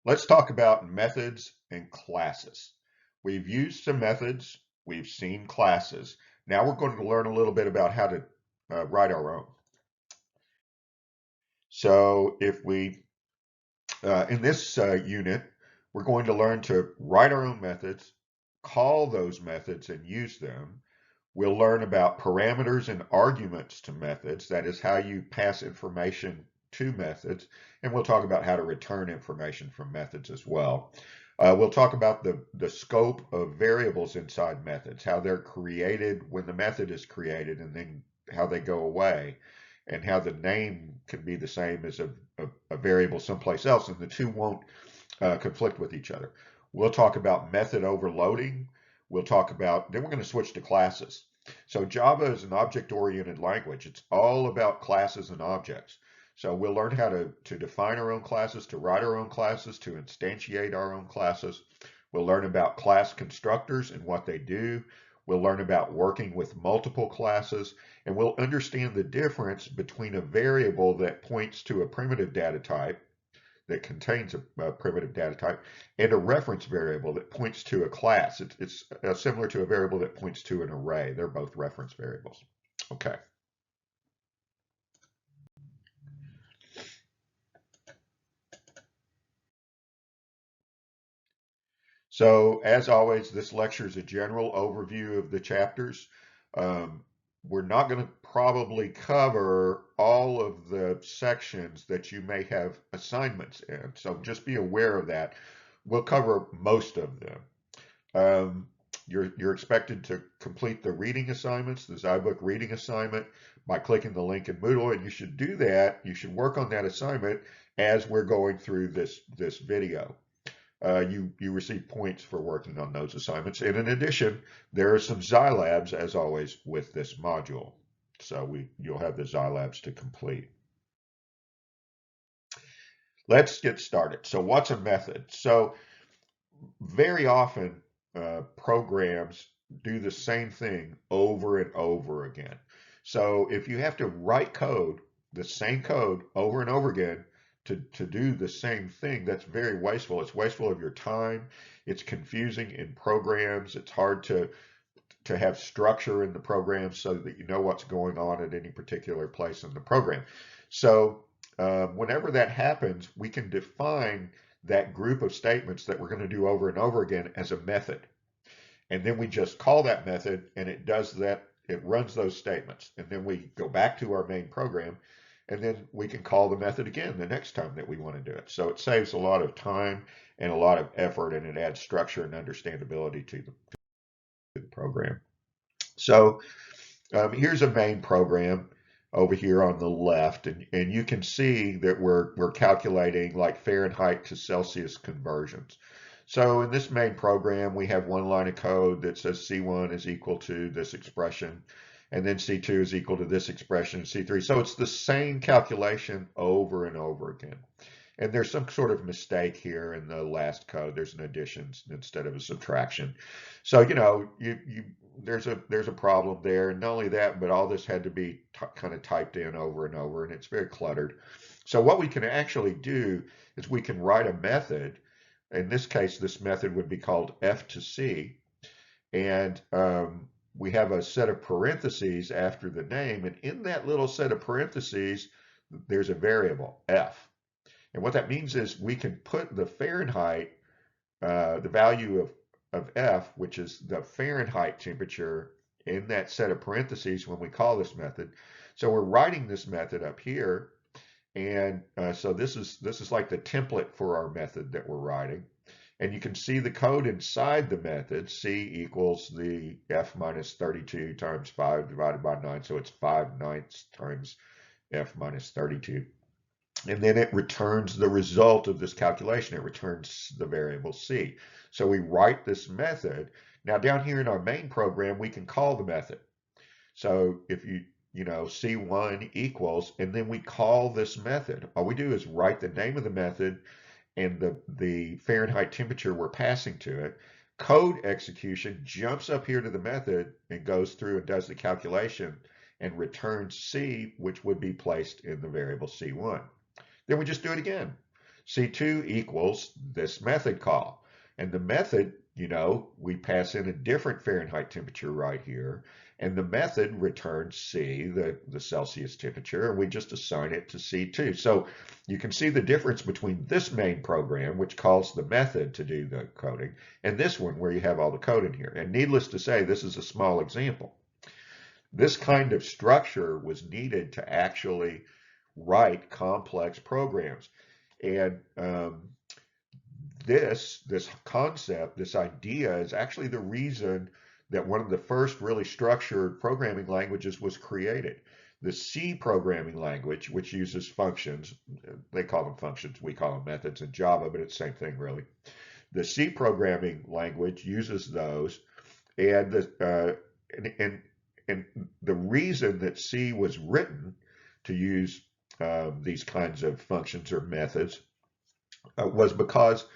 Let's talk about methods and classes. We've used some methods, we've seen classes. Now we're going to learn a little bit about how to write our own. So in this unit, we're going to learn to write our own methods, call those methods and use them. We'll learn about parameters and arguments to methods, that is how you pass information to methods, and we'll talk about how to return information from methods as well. We'll talk about the scope of variables inside methods, how they're created when the method is created, and then how they go away, and how the name can be the same as a variable someplace else, and the two won't conflict with each other. We'll talk about method overloading. Then we're going to switch to classes. So Java is an object-oriented language. It's all about classes and objects. So we'll learn how to define our own classes, to write our own classes, to instantiate our own classes. We'll learn about class constructors and what they do. We'll learn about working with multiple classes, and we'll understand the difference between a variable that points to a primitive data type that contains a primitive data type and a reference variable that points to a class. It's similar to a variable that points to an array. They're both reference variables. Okay. So as always, this lecture is a general overview of the chapters. Um, we're not going to probably cover all of the sections that you may have assignments in. So just be aware of that. We'll cover most of them. Um, you're expected to complete the reading assignments, the Zybook reading assignment, by clicking the link in Moodle, and you should do that. You should work on that assignment as we're going through this video. You receive points for working on those assignments. And in addition, there are some Xylabs, as always, with this module. So you'll have the Xylabs to complete. Let's get started. So what's a method? So very often programs do the same thing over and over again. So if you have to write code, the same code over and over again to do the same thing, that's very wasteful. It's wasteful of your time. It's confusing in programs. It's hard to have structure in the program so that you know what's going on at any particular place in the program. So whenever that happens, we can define that group of statements that we're going to do over and over again as a method. And then we just call that method and it does that, it runs those statements. And then we go back to our main program and then we can call the method again the next time that we want to do it. So it saves a lot of time and a lot of effort, and it adds structure and understandability to the program. So here's a main program over here on the left, and you can see that we're calculating like Fahrenheit to Celsius conversions. So in this main program, we have one line of code that says C1 is equal to this expression, and then C2 is equal to this expression, C3. So it's the same calculation over and over again. And there's some sort of mistake here in the last code. There's an addition instead of a subtraction. So, you know, there's a problem there. And not only that, but all this had to be kind of typed in over and over, and it's very cluttered. So what we can actually do is we can write a method. In this case, this method would be called F to C. And we have a set of parentheses after the name. And in that little set of parentheses, there's a variable, F. And what that means is we can put the Fahrenheit, the value of F, which is the Fahrenheit temperature, in that set of parentheses when we call this method. So we're writing this method up here. And so this is like the template for our method that we're writing. And you can see the code inside the method. C equals the F minus 32 times 5 divided by 9. So it's 5/9 times F minus 32. And then it returns the result of this calculation. It returns the variable C. So we write this method. Now down here in our main program, we can call the method. So if you know, C1 equals, and then we call this method. All we do is write the name of the method and the Fahrenheit temperature we're passing to it. Code execution jumps up here to the method and goes through and does the calculation and returns C, which would be placed in the variable C1. Then we just do it again. C2 equals this method call. And the method, we pass in a different Fahrenheit temperature right here. And the method returns C, the Celsius temperature, and we just assign it to C2. So you can see the difference between this main program, which calls the method to do the coding, and this one where you have all the code in here. And needless to say, this is a small example. This kind of structure was needed to actually write complex programs. And this concept, this idea is actually the reason that one of the first really structured programming languages was created. The C programming language, which uses functions, they call them functions, we call them methods in Java, but it's the same thing really. The C programming language uses those, and the reason that C was written to use these kinds of functions or methods was because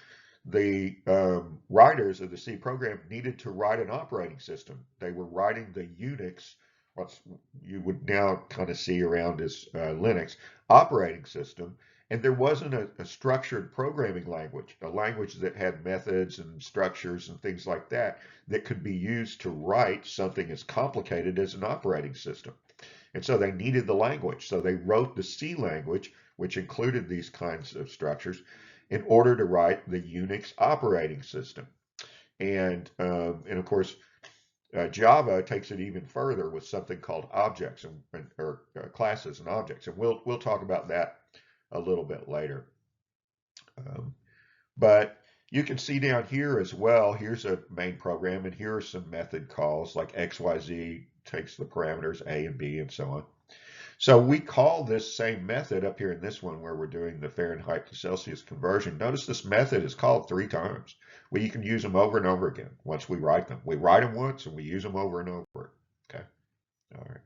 the writers of the C program needed to write an operating system. They were writing the Unix, what you would now kind of see around as Linux operating system, and there wasn't a structured programming language, a language that had methods and structures and things like that that could be used to write something as complicated as an operating system. And so they needed the language. So they wrote the C language, which included these kinds of structures, in order to write the Unix operating system. And of course, Java takes it even further with something called objects or classes and objects. And we'll talk about that a little bit later. But you can see down here as well, here's a main program, and here are some method calls like XYZ takes the parameters A and B and so on. So we call this same method up here in this one where we're doing the Fahrenheit to Celsius conversion. Notice this method is called 3 times. Well, you can use them over and over again once we write them. We write them once and we use them over and over. Okay, all right.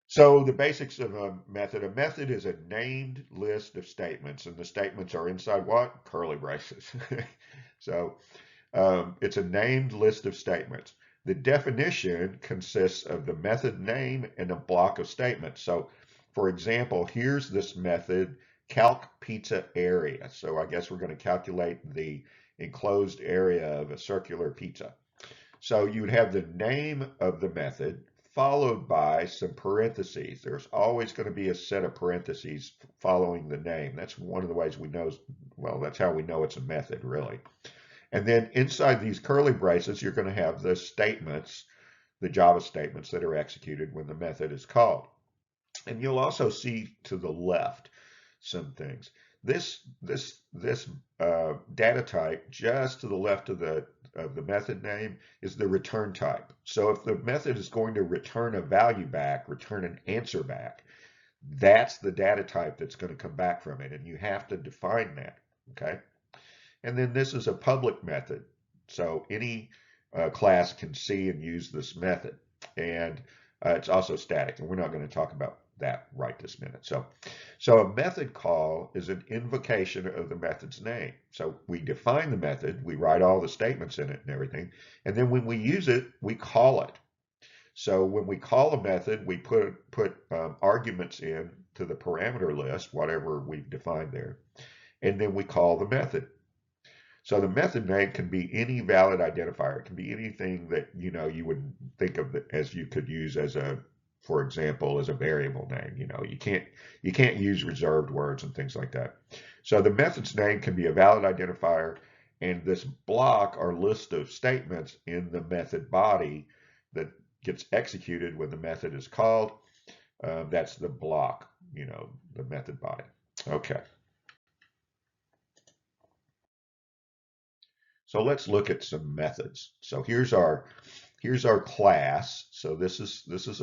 So the basics of a method is a named list of statements, and the statements are inside what? Curly braces. So it's a named list of statements. The definition consists of the method name and a block of statements. So for example, here's this method, calc pizza area. So I guess we're going to calculate the enclosed area of a circular pizza. So you would have the name of the method followed by some parentheses. There's always going to be a set of parentheses following the name. That's one of the ways we know, well, that's how we know it's a method, really. And then inside these curly braces, you're going to have the statements, the Java statements that are executed when the method is called. And you'll also see to the left some things. This data type just to the left of the method name is the return type. So if the method is going to return a value back, return an answer back, that's the data type that's going to come back from it, and you have to define that, okay? And then this is a public method, so any class can see and use this method, and it's also static, and we're not going to talk about that right this minute. So a method call is an invocation of the method's name. So we define the method, we write all the statements in it and everything, and then when we use it, we call it. So when we call a method, we put arguments in to the parameter list, whatever we've defined there, and then we call the method. So the method name can be any valid identifier. It can be anything that you would think of as you could use as a, for example, as a variable name. You can't use reserved words and things like that. So the method's name can be a valid identifier, and this block or list of statements in the method body that gets executed when the method is called, that's the block, the method body. Okay. So let's look at some methods. So here's our class. So this is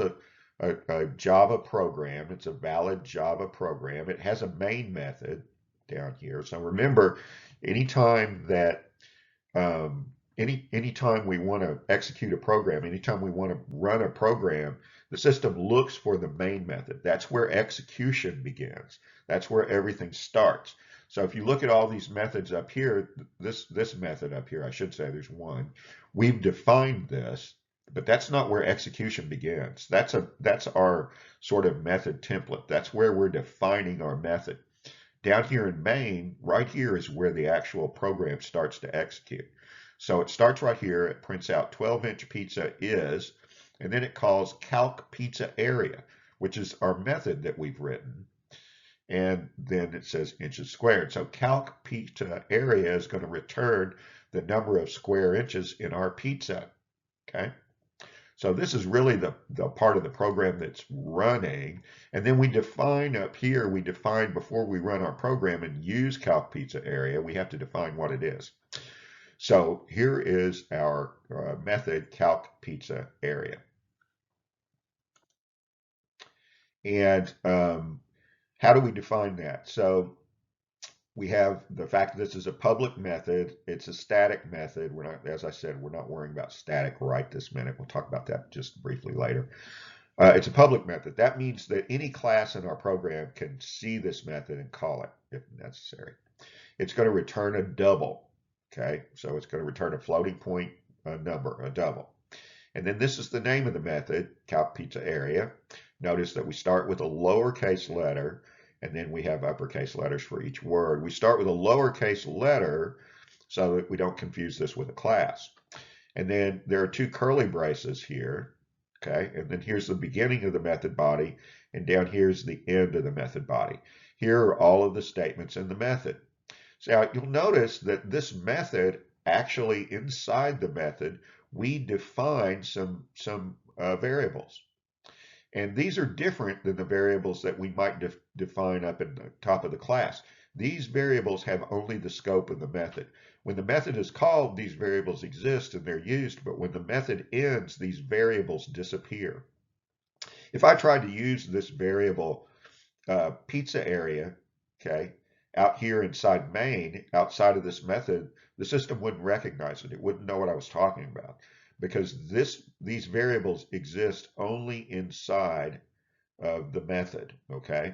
a Java program. It's a valid Java program. It has a main method down here. So remember, anytime that anytime we want to execute a program, anytime we want to run a program, the system looks for the main method. That's where execution begins. That's where everything starts. So if you look at all these methods up here, this method up here, I should say there's one, we've defined this, But that's not where execution begins. That's our sort of method template. That's where we're defining our method. Down here in main, right here is where the actual program starts to execute. So it starts right here. It prints out 12-inch pizza is, and then it calls calc pizza area, which is our method that we've written. And then it says inches squared. So calc pizza area is going to return the number of square inches in our pizza. Okay. So this is really the part of the program that's running. And then we define up here, we define before we run our program and use calc pizza area, we have to define what it is. So here is our method calc pizza area. And how do we define that? So we have the fact that this is a public method. It's a static method. We're not, as I said, we're not worrying about static right this minute. We'll talk about that just briefly later. It's a public method. That means that any class in our program can see this method and call it if necessary. It's going to return a double. Okay, so it's going to return a floating point number, a double. And then this is the name of the method, calc pizza area. Notice that we start with a lowercase letter, and then we have uppercase letters for each word. We start with a lowercase letter so that we don't confuse this with a class. And then there are two curly braces here. Okay, and then here's the beginning of the method body, and down here's the end of the method body. Here are all of the statements in the method. So you'll notice that this method, actually inside the method, we define some variables. And these are different than the variables that we might define up in the top of the class. These variables have only the scope of the method. When the method is called, these variables exist and they're used, but when the method ends, these variables disappear. If I tried to use this variable pizza area, okay, out here inside main, outside of this method, the system wouldn't recognize it. It wouldn't know what I was talking about because these variables exist only inside of the method, okay?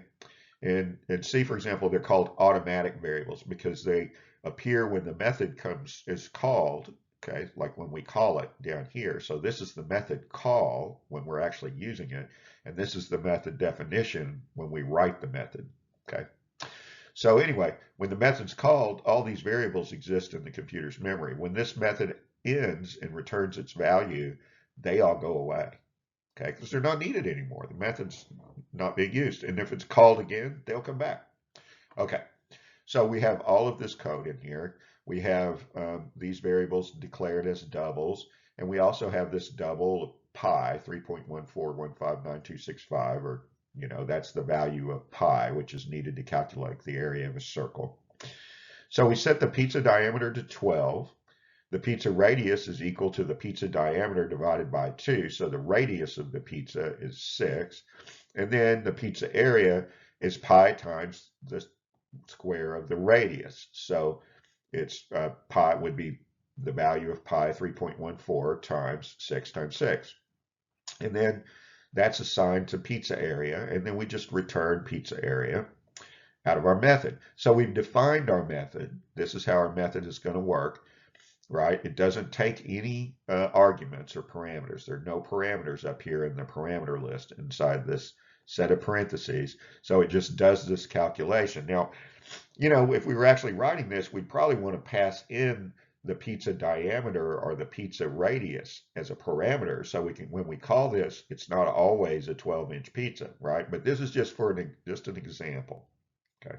And see, for example, they're called automatic variables because they appear when the method is called, okay, like when we call it down here. So this is the method call when we're actually using it, and this is the method definition when we write the method, okay? So anyway, when the method's called, all these variables exist in the computer's memory. When this method ends and returns its value, they all go away. Okay, because they're not needed anymore. The method's not being used. And if it's called again, they'll come back. Okay, so we have all of this code in here. We have these variables declared as doubles. And we also have this double pi, 3.14159265, or, that's the value of pi, which is needed to calculate the area of a circle. So we set the pizza diameter to 12. The pizza radius is equal to the pizza diameter divided by 2. So the radius of the pizza is 6. And then the pizza area is pi times the square of the radius. So it's pi would be the value of pi 3.14 times 6 times 6. And then that's assigned to pizza area. And then we just return pizza area out of our method. So we've defined our method. This is how our method is going to work. Right? It doesn't take any arguments or parameters. There are no parameters up here in the parameter list inside this set of parentheses. So it just does this calculation. Now, if we were actually writing this, we'd probably want to pass in the pizza diameter or the pizza radius as a parameter. So we can, when we call this, it's not always a 12-inch pizza, right? But this is just for just an example. Okay.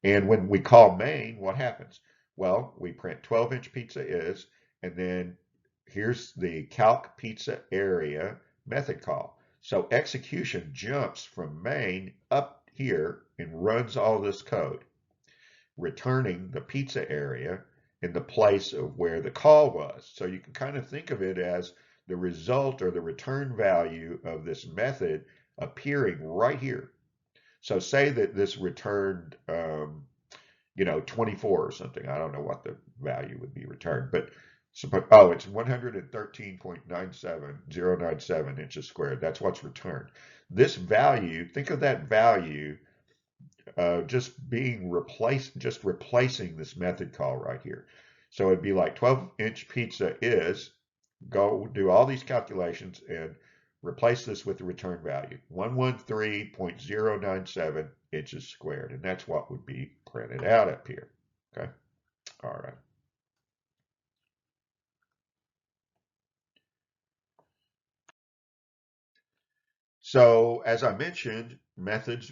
And when we call main, what happens? Well, we print 12-inch pizza is, and then here's the calc pizza area method call. So execution jumps from main up here and runs all this code, returning the pizza area in the place of where the call was. So you can kind of think of it as the result or the return value of this method appearing right here. So say that this returned 24 or something. I don't know what the value would be returned, but it's 113.97097 inches squared. That's what's returned. This value, think of that value just being replaced, just replacing this method call right here. So it'd be like 12-inch pizza is go do all these calculations and replace this with the return value, 113.097 inches squared. And that's what would be printed out up here. Okay. All right. So as I mentioned, methods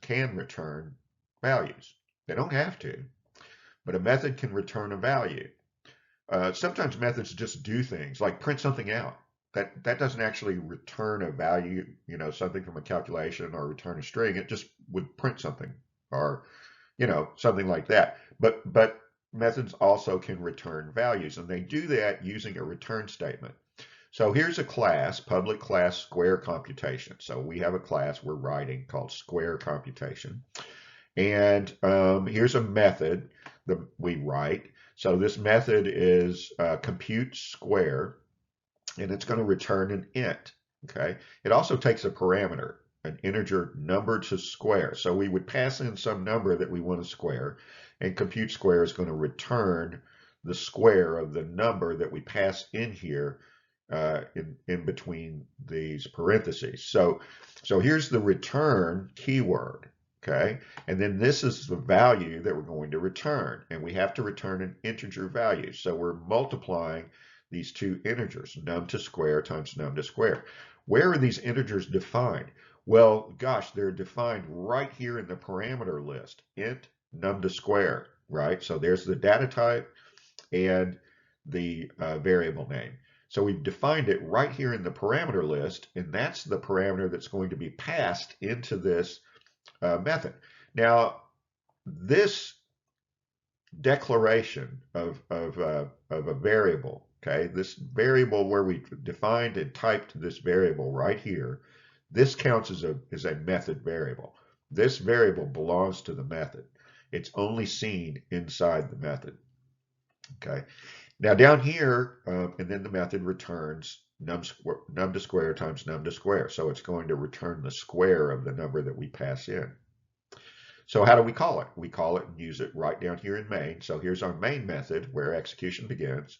can return values. They don't have to, but a method can return a value. Sometimes methods just do things like print something out. That doesn't actually return a value, something from a calculation or return a string. It just would print something or, something like that. But methods also can return values, and they do that using a return statement. So here's a class, public class square computation. So we have a class we're writing called square computation. And here's a method that we write. So this method is compute square, and it's going to return an int. Okay. It also takes a parameter, an integer number to square. So we would pass in some number that we want to square, and compute square is going to return the square of the number that we pass in here in between these parentheses. So here's the return keyword. Okay, and then this is the value that we're going to return, and we have to return an integer value. So we're multiplying these two integers, num to square times num to square. Where are these integers defined? Well, gosh, they're defined right here in the parameter list, int num to square, right? So there's the data type and the variable name. So we've defined it right here in the parameter list, and that's the parameter that's going to be passed into this method. Now, this declaration of a variable, okay, this variable where we defined and typed this variable right here, this counts as a method variable. This variable belongs to the method. It's only seen inside the method. Okay. Now down here, and then the method returns num to square times num to square. So it's going to return the square of the number that we pass in. So how do we call it? We call it and use it right down here in main. So here's our main method where execution begins.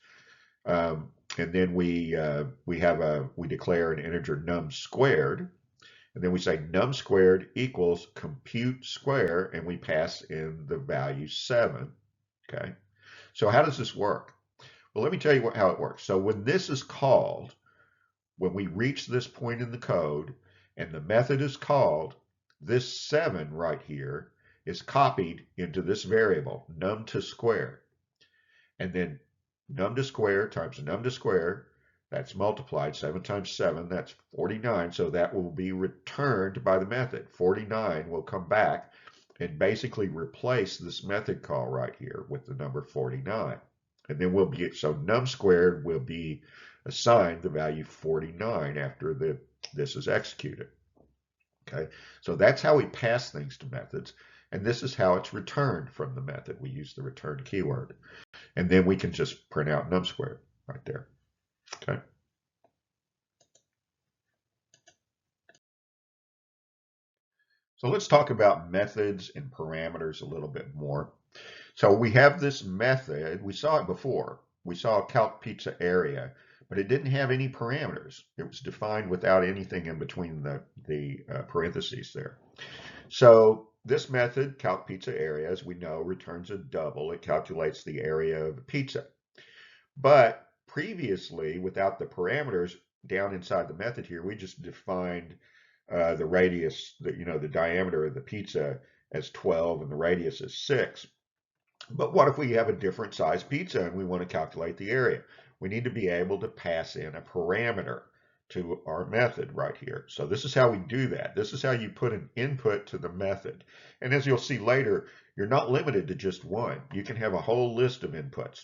And then we declare an integer num squared. And then we say num squared equals compute square, and we pass in the value 7. Okay. So how does this work? Well, let me tell you how it works. So when this is called, when we reach this point in the code and the method is called, this 7 right here is copied into this variable, num to square. And then num to square times num to square, that's multiplied, 7 times 7, that's 49. So that will be returned by the method. 49 will come back and basically replace this method call right here with the number 49. And then so num squared will be assigned the value 49 after this is executed. Okay, so that's how we pass things to methods, and this is how it's returned from the method. We use the return keyword, and then we can just print out num squared right there. Okay. So let's talk about methods and parameters a little bit more. So we have this method. We saw it before. We saw calc pizza area, but it didn't have any parameters. It was defined without anything in between the parentheses there. So this method, calc pizza area, as we know, returns a double. It calculates the area of a pizza. But previously, without the parameters down inside the method here, we just defined the radius, the diameter of the pizza as 12 and the radius as 6. But what if we have a different size pizza and we want to calculate the area? We need to be able to pass in a parameter to our method right here. So this is how we do that. This is how you put an input to the method. And as you'll see later, you're not limited to just one. You can have a whole list of inputs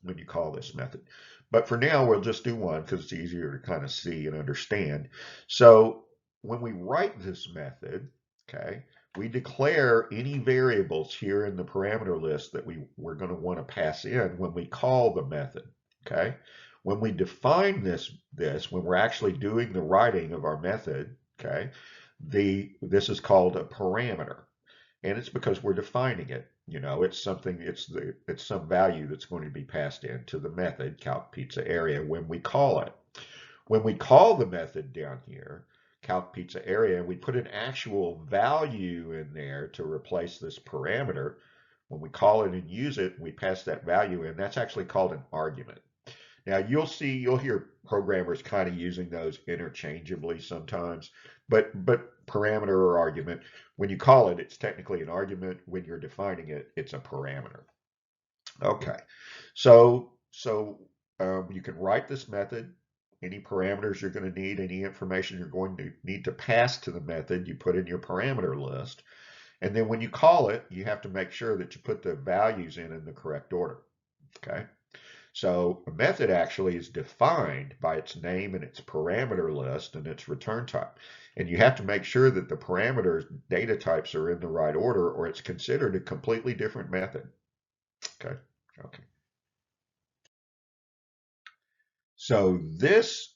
when you call this method. But for now, we'll just do one because it's easier to kind of see and understand. So when we write this method, okay, we declare any variables here in the parameter list that we're going to want to pass in when we call the method. Okay, when we define this when we're actually doing the writing of our method, okay, this is called a parameter. And it's because we're defining it. You know, it's something, it's some value that's going to be passed into the method calc pizza area when we call it. When we call the method down here, calc pizza area, we put an actual value in there to replace this parameter. When we call it and use it, we pass that value in. That's actually called an argument. Now you'll hear programmers kind of using those interchangeably sometimes, but parameter or argument, when you call it, it's technically an argument. When you're defining it, it's a parameter. Okay, so you can write this method. Any parameters you're going to need, any information you're going to need to pass to the method, you put in your parameter list. And then when you call it, you have to make sure that you put the values in the correct order. Okay. So a method actually is defined by its name and its parameter list and its return type. And you have to make sure that the parameters data types are in the right order or it's considered a completely different method. Okay. Okay. So this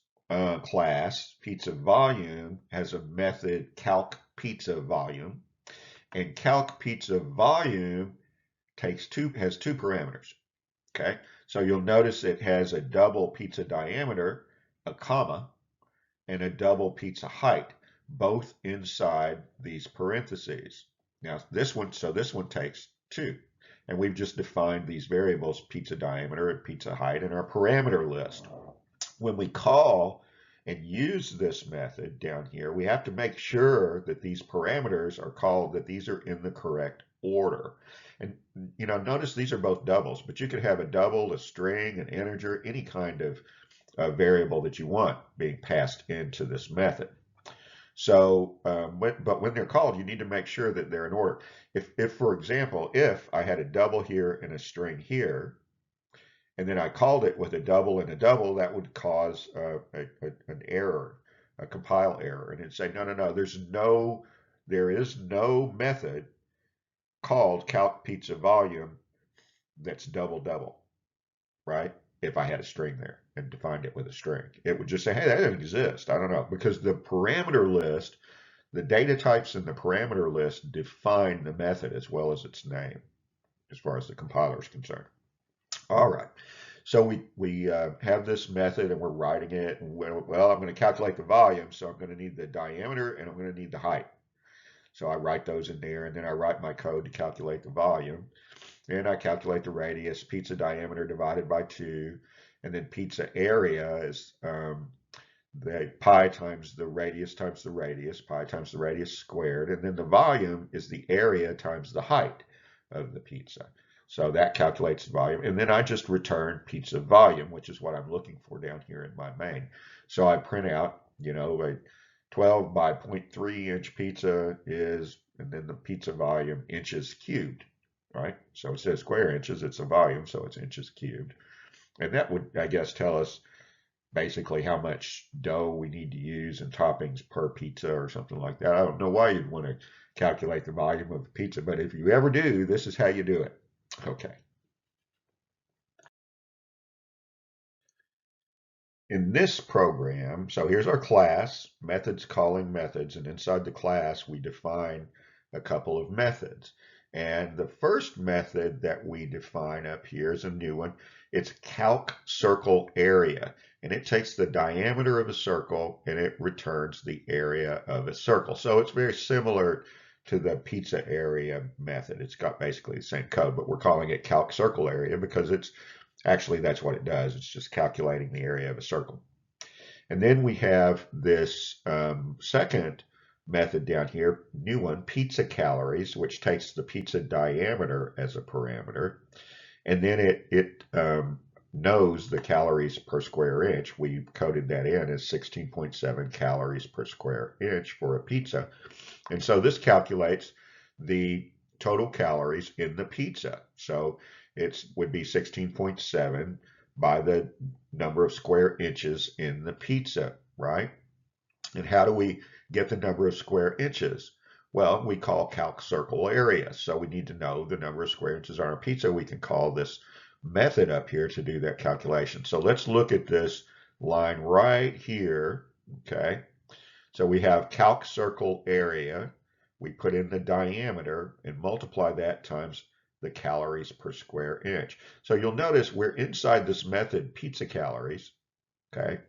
class, pizza volume, has a method calc pizza volume. And calc pizza volume has two parameters. Okay, so you'll notice it has a double pizza diameter, a comma, and a double pizza height, both inside these parentheses. Now this one takes two. And we've just defined these variables, pizza diameter and pizza height, in our parameter list. When we call and use this method down here, we have to make sure that these parameters are called, that these are in the correct order. And you know, notice these are both doubles, but you could have a double, a string, an integer, any kind of variable that you want being passed into this method. So, but when they're called, you need to make sure that they're in order. If for example, if I had a double here and a string here, and then I called it with a double and a double, that would cause an error, a compile error. And it'd say, no, no, no, there is no method called calc pizza volume that's double double, right? If I had a string there and defined it with a string, it would just say, hey, that doesn't exist. I don't know, because the parameter list, the data types in the parameter list define the method as well as its name, as far as the compiler is concerned. All right. So we have this method and we're writing it. And well, I'm going to calculate the volume, so I'm going to need the diameter and I'm going to need the height. So I write those in there, and then I write my code to calculate the volume. And I calculate the radius, pizza diameter divided by 2, and then pizza area is the pi times the radius, pi times the radius squared, and then the volume is the area times the height of the pizza. So that calculates the volume, and then I just return pizza volume, which is what I'm looking for down here in my main. So I print out, you know, a 12 by 0.3 inch pizza is, and then the pizza volume inches cubed, right? So it says square inches, it's a volume, so it's inches cubed. And that would, I guess, tell us basically how much dough we need to use and toppings per pizza or something like that. I don't know why you'd want to calculate the volume of a pizza, but if you ever do, this is how you do it. Okay. In this program, so here's our class, methods calling methods, and inside the class we define a couple of methods. And the first method that we define up here is a new one. It's calc circle area, and it takes the diameter of a circle and it returns the area of a circle. So it's very similar to the pizza area method. It's got basically the same code, but we're calling it calc circle area because it's actually, that's what it does. It's just calculating the area of a circle. And then we have this second method down here, new one, pizza calories, which takes the pizza diameter as a parameter. And then it knows the calories per square inch. We coded that in as 16.7 calories per square inch for a pizza. And so this calculates the total calories in the pizza. So it would be 16.7 by the number of square inches in the pizza, right? And how do we get the number of square inches? Well, we call calc circle area. So we need to know the number of square inches on our pizza. We can call this method up here to do that calculation. So let's look at this line right here, okay? So we have calc circle area. we put in the diameter and multiply that times the calories per square inch. So you'll notice we're inside this method pizza calories, okay?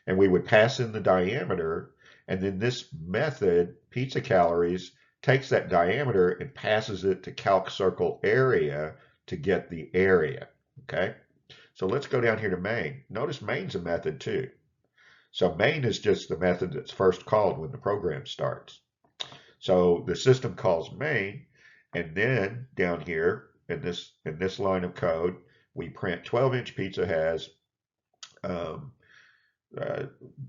And we would pass in the diameter, and then this method, pizza calories, takes that diameter and passes it to calc circle area to get the area, okay? So let's go down here to main. Notice main's a method too. So main is just the method that's first called when the program starts. So the system calls main, and then down here in this line of code, we print 12-inch pizza has um, uh,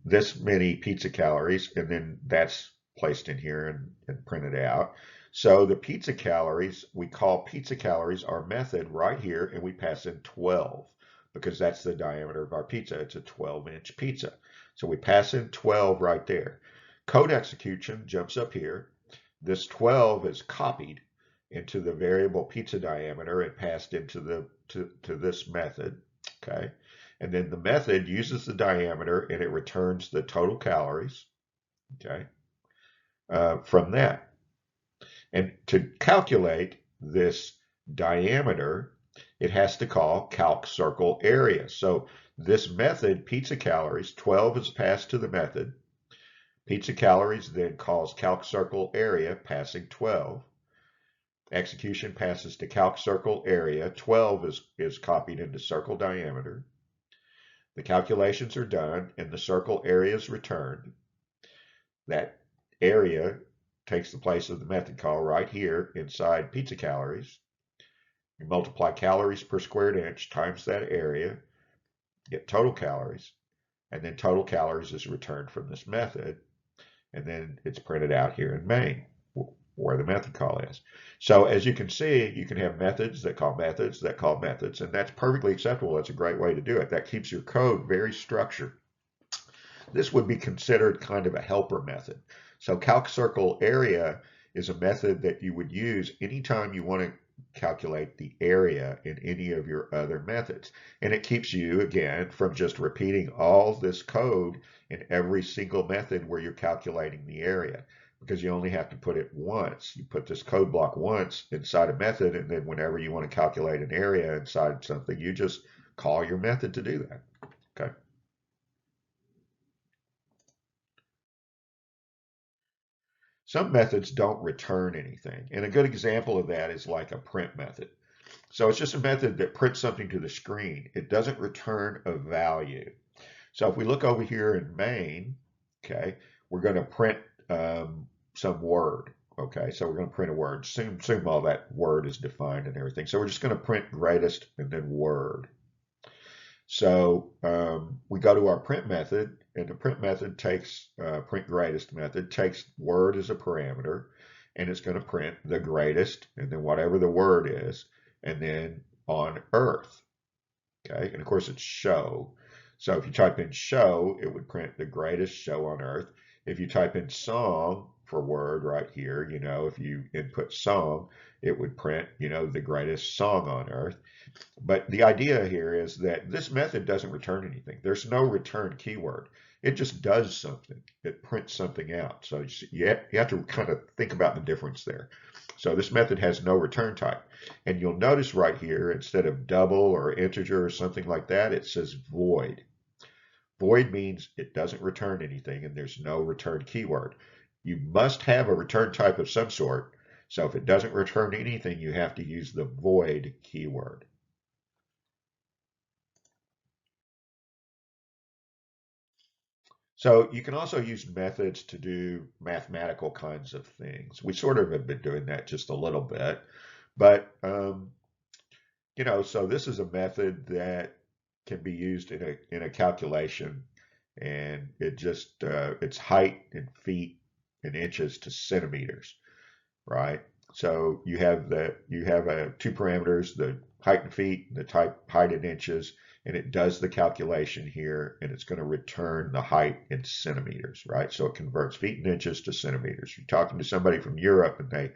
this many pizza calories, and then that's placed in here and printed out. So the pizza calories, we call pizza calories our method right here, and we pass in 12 because that's the diameter of our pizza. It's a 12-inch pizza. So we pass in 12 right there. Code execution jumps up here. This 12 is copied into the variable pizza diameter and passed into to this method. Okay. And then the method uses the diameter and it returns the total calories, okay, from that. And to calculate this diameter, it has to call calc circle area. So this method, pizza calories, 12 is passed to the method. Pizza calories then calls calc circle area, passing 12. Execution passes to calc circle area. 12 is copied into circle diameter. The calculations are done and the circle area is returned. That area takes the place of the method call right here inside pizza calories. You multiply calories per squared inch times that area, get total calories, and then total calories is returned from this method, and then it's printed out here in main where the method call is. So as you can see, you can have methods that call methods that call methods, and that's perfectly acceptable. That's a great way to do it. That keeps your code very structured. This would be considered kind of a helper method. So calc circle area is a method that you would use anytime you want to calculate the area in any of your other methods. And it keeps you, again, from just repeating all this code in every single method where you're calculating the area, because you only have to put it once. You put this code block once inside a method, and then whenever you want to calculate an area inside something, you just call your method to do that. Okay. Some methods don't return anything. And a good example of that is like a print method. So it's just a method that prints something to the screen. It doesn't return a value. So if we look over here in main, okay, we're going to print some word. Okay, so we're going to print a word. Assume all that word is defined and everything. So we're just going to print greatest and then word. So we go to our print method, and the print method takes, print greatest method takes word as a parameter, and it's going to print the greatest, and then whatever the word is, and then on earth. Okay, and of course it's show. So if you type in show, it would print the greatest show on earth. If you type in song for word right here, if you input song, it would print, the greatest song on earth. But the idea here is that this method doesn't return anything. There's no return keyword. It just does something. It prints something out. So you have to kind of think about the difference there. So this method has no return type. And you'll notice right here, instead of double or integer or something like that, it says void. Void means it doesn't return anything and there's no return keyword. You must have a return type of some sort. So if it doesn't return anything, you have to use the void keyword. So you can also use methods to do mathematical kinds of things. We sort of have been doing that just a little bit, but so this is a method that can be used in a calculation, and it's height in feet and inches to centimeters, right? So you have two parameters, the height in feet, the height in inches, and it does the calculation here, and it's going to return the height in centimeters, right? So it converts feet and inches to centimeters. You're talking to somebody from Europe and they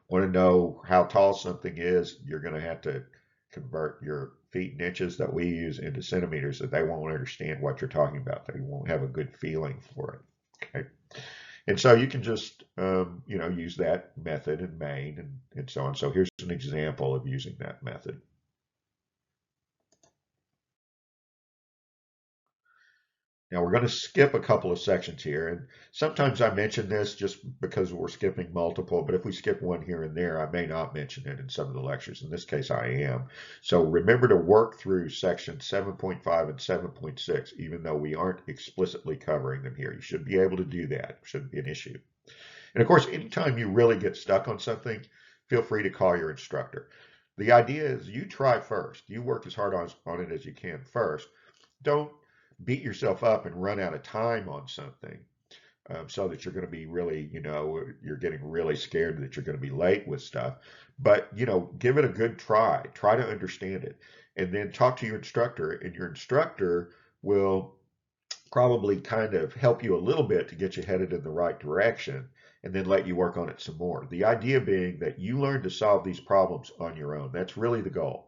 want to know how tall something is, you're going to have to convert your feet and inches that we use into centimeters, that they won't understand what you're talking about. They won't have a good feeling for it. Okay. And so you can just, use that method in main and so on. So here's an example of using that method. Now we're going to skip a couple of sections here, and sometimes I mention this just because we're skipping multiple, but if we skip one here and there, I may not mention it in some of the lectures. In this case, I am. So remember to work through section 7.5 and 7.6, even though we aren't explicitly covering them here. You should be able to do that. It shouldn't be an issue. And of course, anytime you really get stuck on something, feel free to call your instructor. The idea is you try first. You work as hard on it as you can first. Don't beat yourself up and run out of time on something so that you're going to be really, you're getting really scared that you're going to be late with stuff. But, give it a good try. Try to understand it. And then talk to your instructor, and your instructor will probably kind of help you a little bit to get you headed in the right direction and then let you work on it some more. The idea being that you learn to solve these problems on your own. That's really the goal.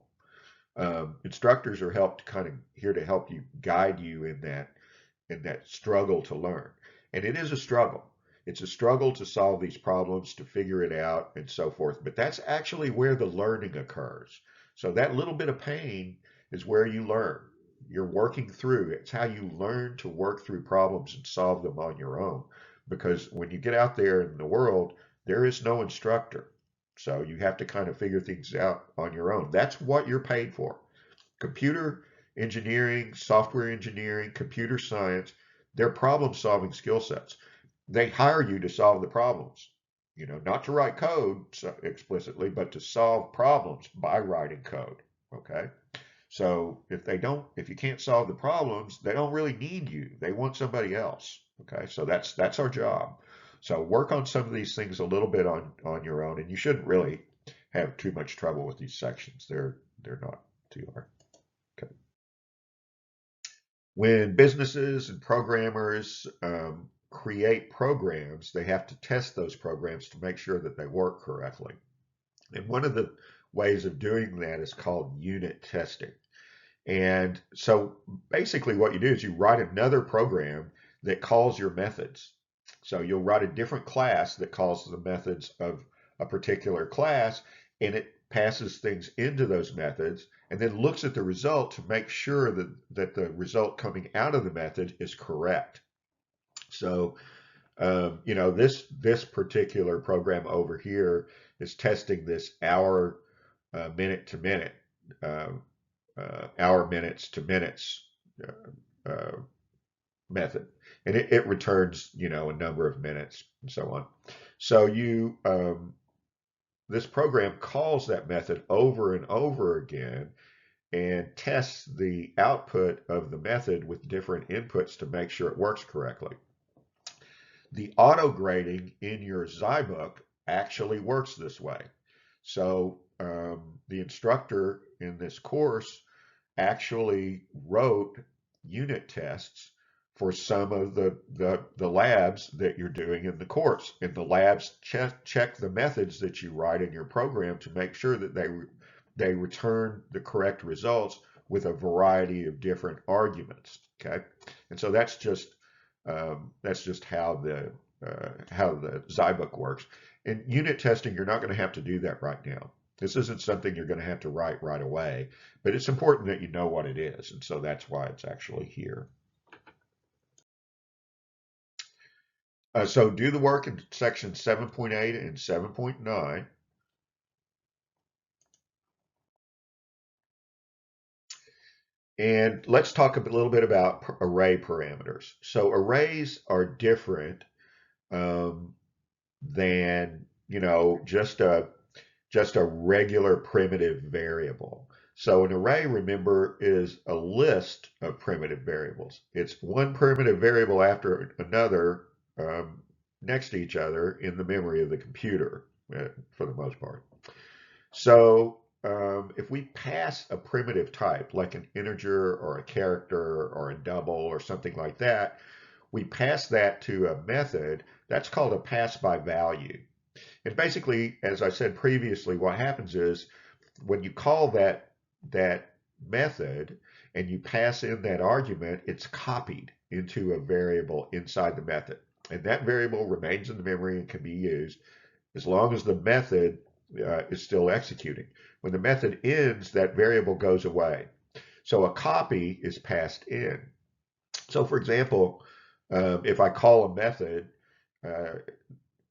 Instructors are here to help you, guide you in that struggle to learn. And it is a struggle. It's a struggle to solve these problems, to figure it out, and so forth. But that's actually where the learning occurs. So that little bit of pain is where you learn. You're working through. It's how you learn to work through problems and solve them on your own. Because when you get out there in the world, there is no instructor. So you have to kind of figure things out on your own. That's what you're paid for. Computer engineering, software engineering, computer science, they're problem solving skill sets. They hire you to solve the problems, not to write code explicitly, but to solve problems by writing code. Okay. So if you can't solve the problems, they don't really need you. They want somebody else. Okay. So that's our job. So work on some of these things a little bit on your own, and you shouldn't really have too much trouble with these sections. They're not too hard. Okay. When businesses and programmers create programs, they have to test those programs to make sure that they work correctly. And one of the ways of doing that is called unit testing. And so basically what you do is you write another program that calls your methods. So you'll write a different class that calls the methods of a particular class, and it passes things into those methods and then looks at the result to make sure that the result coming out of the method is correct. So, this particular program over here is testing this hour minute to minute uh, hour minutes to minutes uh, method, and it returns a number of minutes and so on. So this program calls that method over and over again and tests the output of the method with different inputs to make sure it works correctly. The auto grading in your Zybook actually works this way. So the instructor in this course actually wrote unit tests for some of the labs that you're doing in the course. And the labs check the methods that you write in your program to make sure that they return the correct results with a variety of different arguments. Okay, and so that's just how the Zybook works. In unit testing, you're not going to have to do that right now. This isn't something you're going to have to write right away, but it's important that you know what it is, and so that's why it's actually here. So do the work in section 7.8 and 7.9. And let's talk a little bit about array parameters. So arrays are different than, just a regular primitive variable. So an array, remember, is a list of primitive variables. It's one primitive variable after another next to each other in the memory of the computer for the most part. So if we pass a primitive type, like an integer or a character or a double or something like that, we pass that to a method. That's called a pass by value. And basically, as I said previously, what happens is when you call that method and you pass in that argument, it's copied into a variable inside the method. And that variable remains in the memory and can be used as long as the method is still executing. When the method ends, that variable goes away. So a copy is passed in. So for example, if I call a method uh,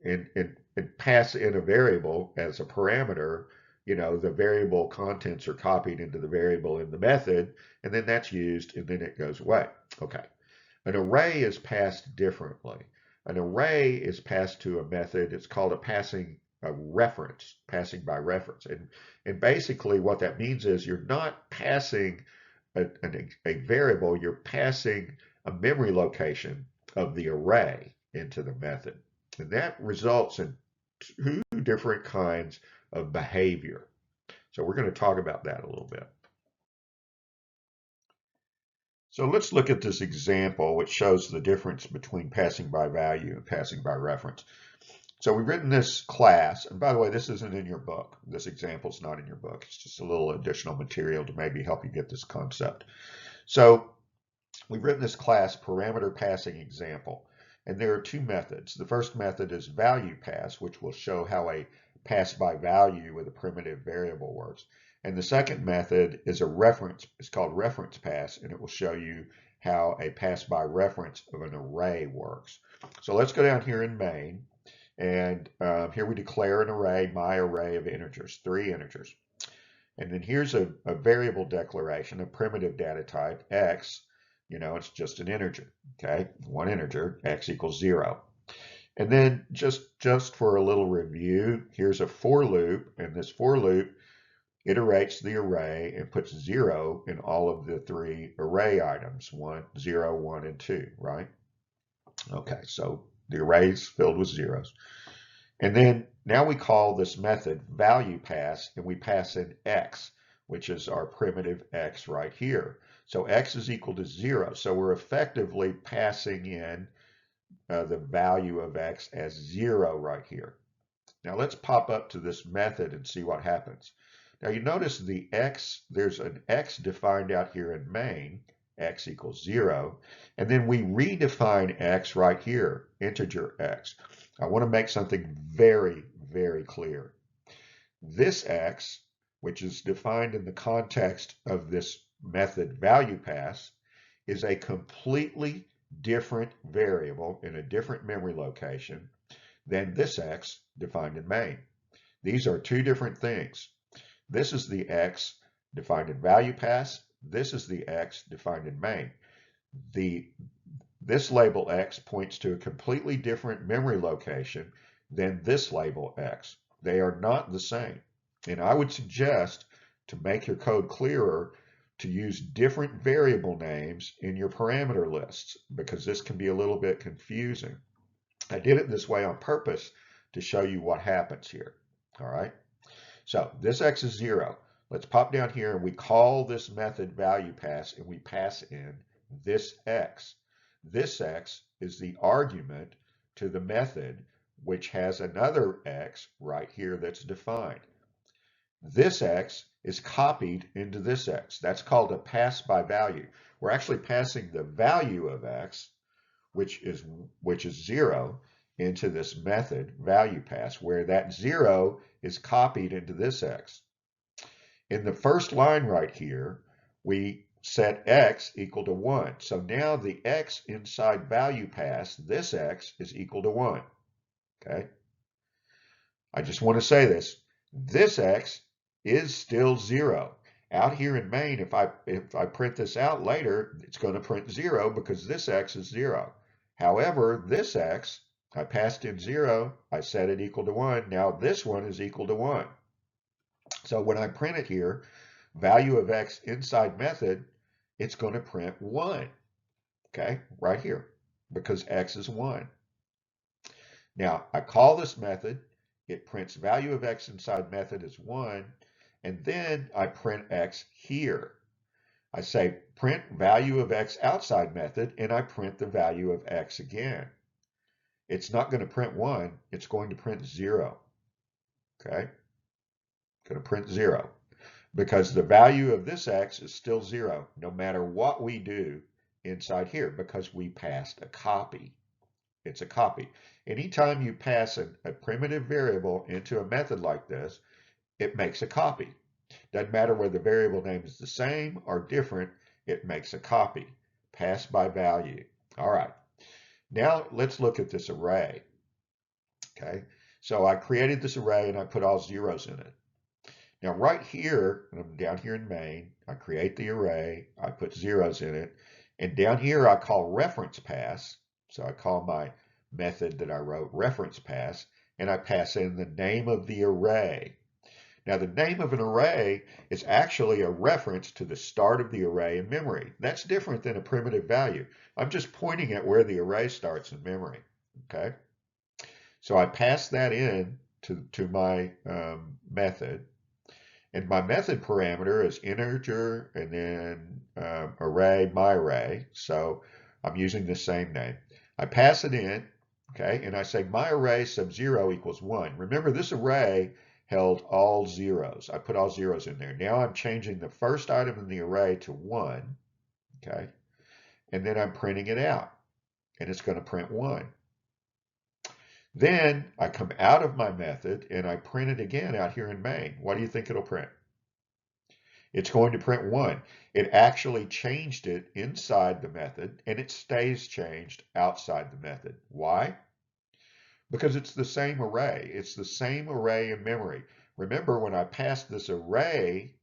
and pass in a variable as a parameter, the variable contents are copied into the variable in the method, and then that's used, and then it goes away. Okay. An array is passed differently. An array is passed to a method. It's called a reference, passing by reference. And basically what that means is you're not passing a variable, you're passing a memory location of the array into the method. And that results in two different kinds of behavior. So we're going to talk about that a little bit. So let's look at this example, which shows the difference between passing by value and passing by reference. So we've written this class, and by the way, this isn't in your book. This example is not in your book. It's just a little additional material to maybe help you get this concept. So we've written this class parameter passing example, and there are two methods. The first method is value pass, which will show how a pass by value with a primitive variable works. And the second method is it's called reference pass, and it will show you how a pass by reference of an array works. So let's go down here in main, and here we declare an array, my array of integers, 3 integers. And then here's a variable declaration, a primitive data type, x, it's just an integer, okay? One integer, x equals 0. And then just for a little review, here's a for loop, and this for loop iterates the array and puts 0 in all of the 3 array items, 1, 0, 1, and 2, right? Okay, so the array is filled with zeros. And then now we call this method value pass, and we pass in x, which is our primitive x right here. So x is equal to 0. So we're effectively passing in the value of x as 0 right here. Now let's pop up to this method and see what happens. Now you notice there's an x defined out here in main, x equals 0, and then we redefine x right here, integer x. I want to make something very, very clear. This x, which is defined in the context of this method value pass, is a completely different variable in a different memory location than this x defined in main. These are two different things. This is the x defined in value pass. This is the x defined in main. This label x points to a completely different memory location than this label x. They are not the same. And I would suggest, to make your code clearer, to use different variable names in your parameter lists, because this can be a little bit confusing. I did it this way on purpose to show you what happens here. All right. So this x is 0. Let's pop down here and we call this method value pass, and we pass in this x. This x is the argument to the method, which has another x right here that's defined. This x is copied into this x. That's called a pass by value. We're actually passing the value of x, which is 0, into this method value pass, where that 0 is copied into this x. In the first line right here, we set x equal to 1. So now the x inside value pass, this x, is equal to 1. Okay? I just want to say this. This x is still 0. Out here in main, if I print this out later, it's going to print 0 because this x is 0. However, this x, I passed in 0, I set it equal to 1. Now this one is equal to 1. So when I print it here, value of x inside method, it's going to print 1. Okay, right here, because x is 1. Now I call this method, it prints value of x inside method as 1, and then I print x here. I say print value of x outside method, and I print the value of x again. It's not going to print 1, it's going to print 0. Okay? Going to print 0. Because the value of this x is still 0, no matter what we do inside here, because we passed a copy. It's a copy. Anytime you pass a primitive variable into a method like this, it makes a copy. Doesn't matter whether the variable name is the same or different, it makes a copy. Pass by value. All right. Now let's look at this array. Okay. So I created this array and I put all zeros in it. Now right here, I'm down here in main, I create the array, I put zeros in it, and down here I call reference pass. So I call my method that I wrote reference pass, and I pass in the name of the array. Now the name of an array is actually a reference to the start of the array in memory. That's different than a primitive value. I'm just pointing at where the array starts in memory. Okay, so I pass that in to my method. And my method parameter is integer and then array, my array. So I'm using the same name. I pass it in, okay, and I say my array sub 0 equals 1. Remember, this array held all zeros. I put all zeros in there. Now I'm changing the first item in the array to 1, okay, and then I'm printing it out, and it's going to print 1. Then I come out of my method and I print it again out here in main. What do you think it'll print? It's going to print 1. It actually changed it inside the method, and it stays changed outside the method. Why? Because it's the same array. It's the same array in memory. Remember, when I passed this array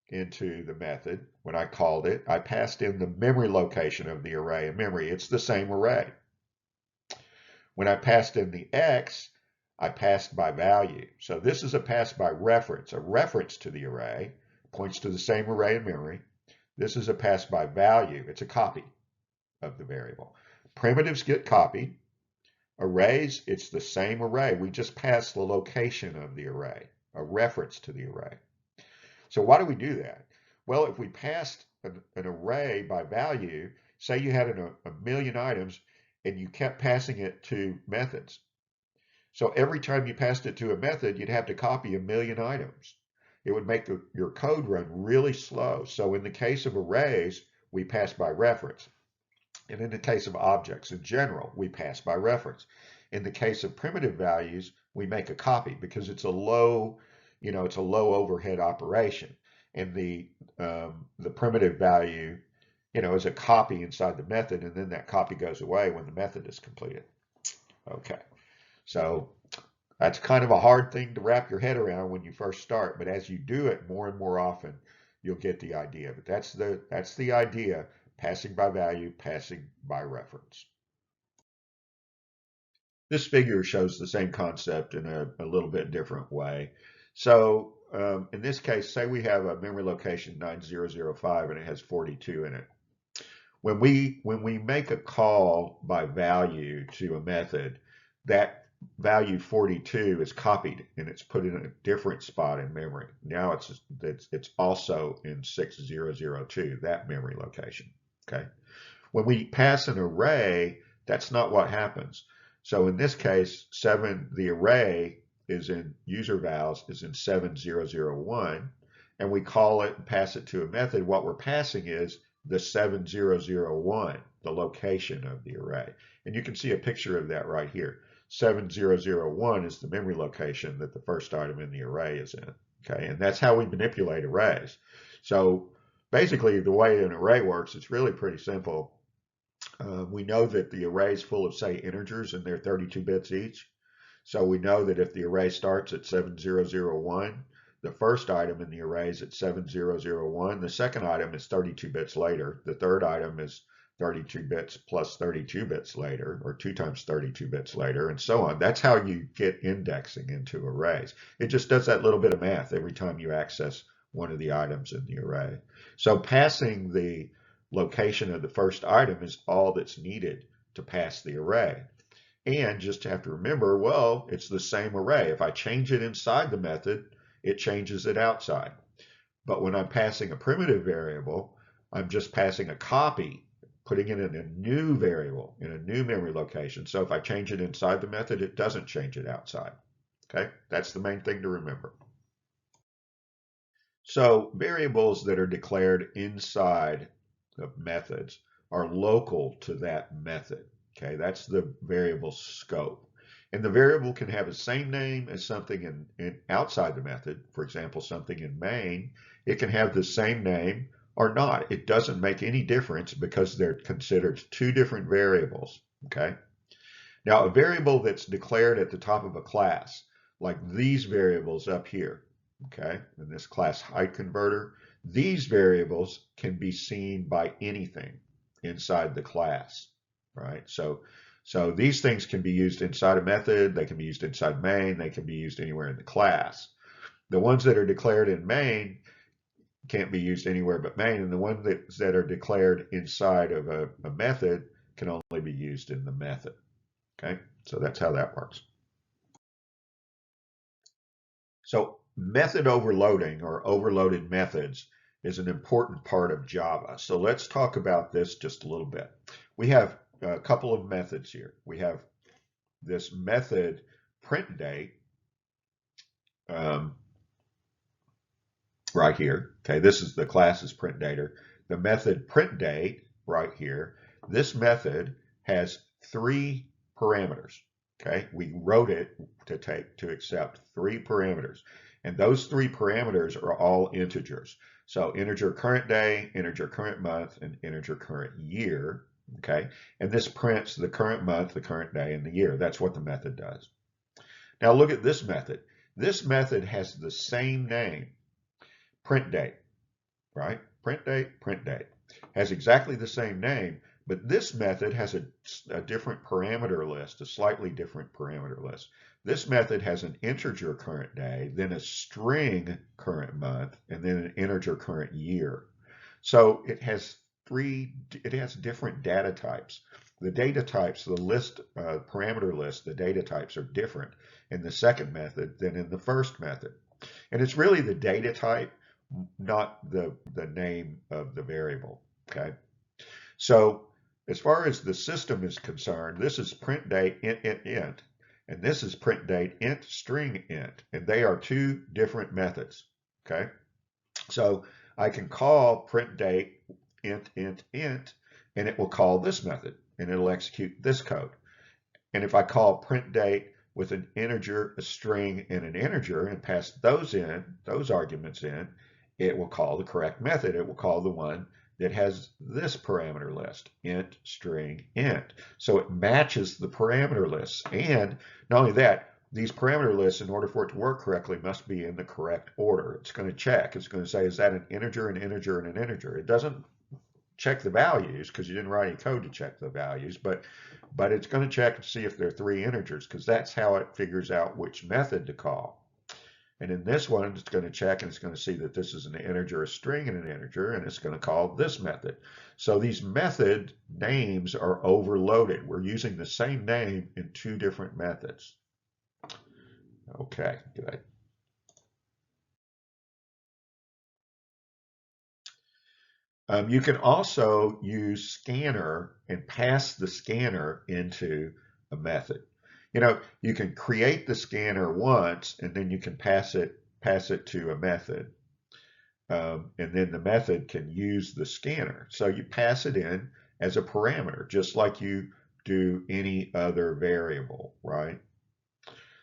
into the method, when I called it, I passed in the memory location of the array in memory. It's the same array. When I passed in the X, I passed by value. So this is a pass by reference, a reference to the array. Points to the same array in memory. This is a pass by value. It's a copy of the variable. Primitives get copied. Arrays, it's the same array. We just passed the location of the array, a reference to the array. So why do we do that? Well, if we passed an array by value, say you had a million items and you kept passing it to methods. So every time you passed it to a method, you'd have to copy a million items. It would make your code run really slow. So in the case of arrays, we pass by reference. And in the case of objects in general, we pass by reference. In the case of primitive values, we make a copy because it's a low, it's a low overhead operation. And the primitive value, is a copy inside the method, and then that copy goes away when the method is completed. Okay, so that's kind of a hard thing to wrap your head around when you first start, but as you do it more and more often, you'll get the idea. But that's the idea, passing by value, passing by reference. This figure shows the same concept in a little bit different way. So in this case, say we have a memory location 9005 and it has 42 in it. When we make a call by value to a method, that value 42 is copied and it's put in a different spot in memory. Now it's also in 6002, that memory location. Okay. When we pass an array, that's not what happens. So in this case, the array is in user vals is in 7001, and we call it and pass it to a method. What we're passing is the 7001, the location of the array. And you can see a picture of that right here. 7001 is the memory location that the first item in the array is in. Okay, and that's how we manipulate arrays. So basically, the way an array works, it's really pretty simple. We know that the array is full of, say, integers, and they're 32 bits each. So we know that if the array starts at 7001, the first item in the array is at 7001. The second item is 32 bits later. The third item is 32 bits plus 32 bits later, or 2 times 32 bits later, and so on. That's how you get indexing into arrays. It just does that little bit of math every time you access one of the items in the array. So passing the location of the first item is all that's needed to pass the array. And just have to remember, well, it's the same array. If I change it inside the method, it changes it outside. But when I'm passing a primitive variable, I'm just passing a copy, putting it in a new variable, in a new memory location. So if I change it inside the method, it doesn't change it outside. Okay, that's the main thing to remember. So variables that are declared inside of methods are local to that method. Okay, that's the variable scope. And the variable can have the same name as something outside the method. For example, something in main, it can have the same name or not. It doesn't make any difference because they're considered two different variables. Okay. Now, a variable that's declared at the top of a class, like these variables up here, okay, in this class height converter, these variables can be seen by anything inside the class, right? So these things can be used inside a method, they can be used inside main, they can be used anywhere in the class. The ones that are declared in main can't be used anywhere but main, and the ones that are declared inside of a method can only be used in the method. Okay, so that's how that works. So method overloading or overloaded methods is an important part of Java. So let's talk about this just a little bit. We have a couple of methods here. We have this method print date right here. Okay, this is the class's print dater. The method print date right here. This method has three parameters. Okay, we wrote it to accept three parameters, and those three parameters are all integers. So integer current day, integer current month, and integer current year. Okay, and this prints the current month, the current day, and the year. That's what the method does. Now look at this method. This method has the same name, print date, right? Print date, has exactly the same name, but this method has a different parameter list, a slightly different parameter list. This method has an integer current day, then a string current month, and then an integer current year. So it has different data types. The data types, the list, parameter list, the data types are different in the second method than in the first method. And it's really the data type, not the name of the variable. Okay. So as far as the system is concerned, this is print date int, and this is print date int string int, and they are two different methods. Okay. So I can call print date int, and it will call this method, and it'll execute this code. And if I call print date with an integer, a string, and an integer, and pass those arguments in, it will call the correct method. It will call the one that has this parameter list, int, string, int. So it matches the parameter lists. And not only that, these parameter lists, in order for it to work correctly, must be in the correct order. It's going to check. It's going to say, is that an integer, an integer, and an integer? It doesn't check the values because you didn't write any code to check the values, but it's going to check and see if they're three integers because that's how it figures out which method to call. And in this one, it's going to check and it's going to see that this is an integer, a string, and an integer, and it's going to call this method. So these method names are overloaded. We're using the same name in two different methods. Okay, good. You can also use scanner and pass the scanner into a method. You know, you can create the scanner once and then you can pass it to a method. And then the method can use the scanner. So you pass it in as a parameter, just like you do any other variable, right?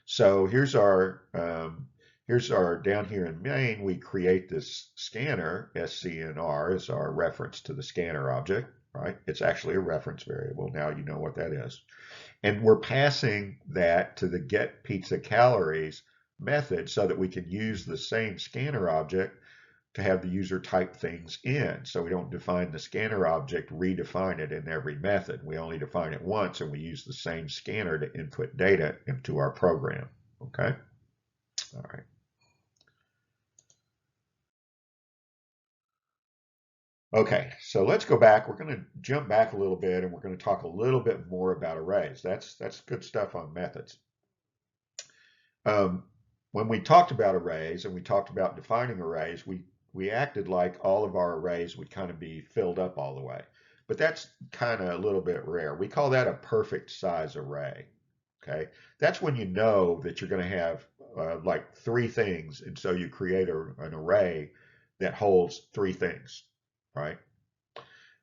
So here's our down here in main, we create this scanner, SCNR is our reference to the scanner object, right? It's actually a reference variable. Now you know what that is. And we're passing that to the get pizza calories method so that we can use the same scanner object to have the user type things in. So we don't define the scanner object, redefine it in every method. We only define it once and we use the same scanner to input data into our program. Okay? All right. Okay, so let's go back. We're going to jump back a little bit and we're going to talk a little bit more about arrays. That's good stuff on methods. When we talked about arrays and we talked about defining arrays, we acted like all of our arrays would kind of be filled up all the way. But that's kind of a little bit rare. We call that a perfect size array. Okay, that's when you know that you're going to have like three things, and so you create an array that holds three things, right?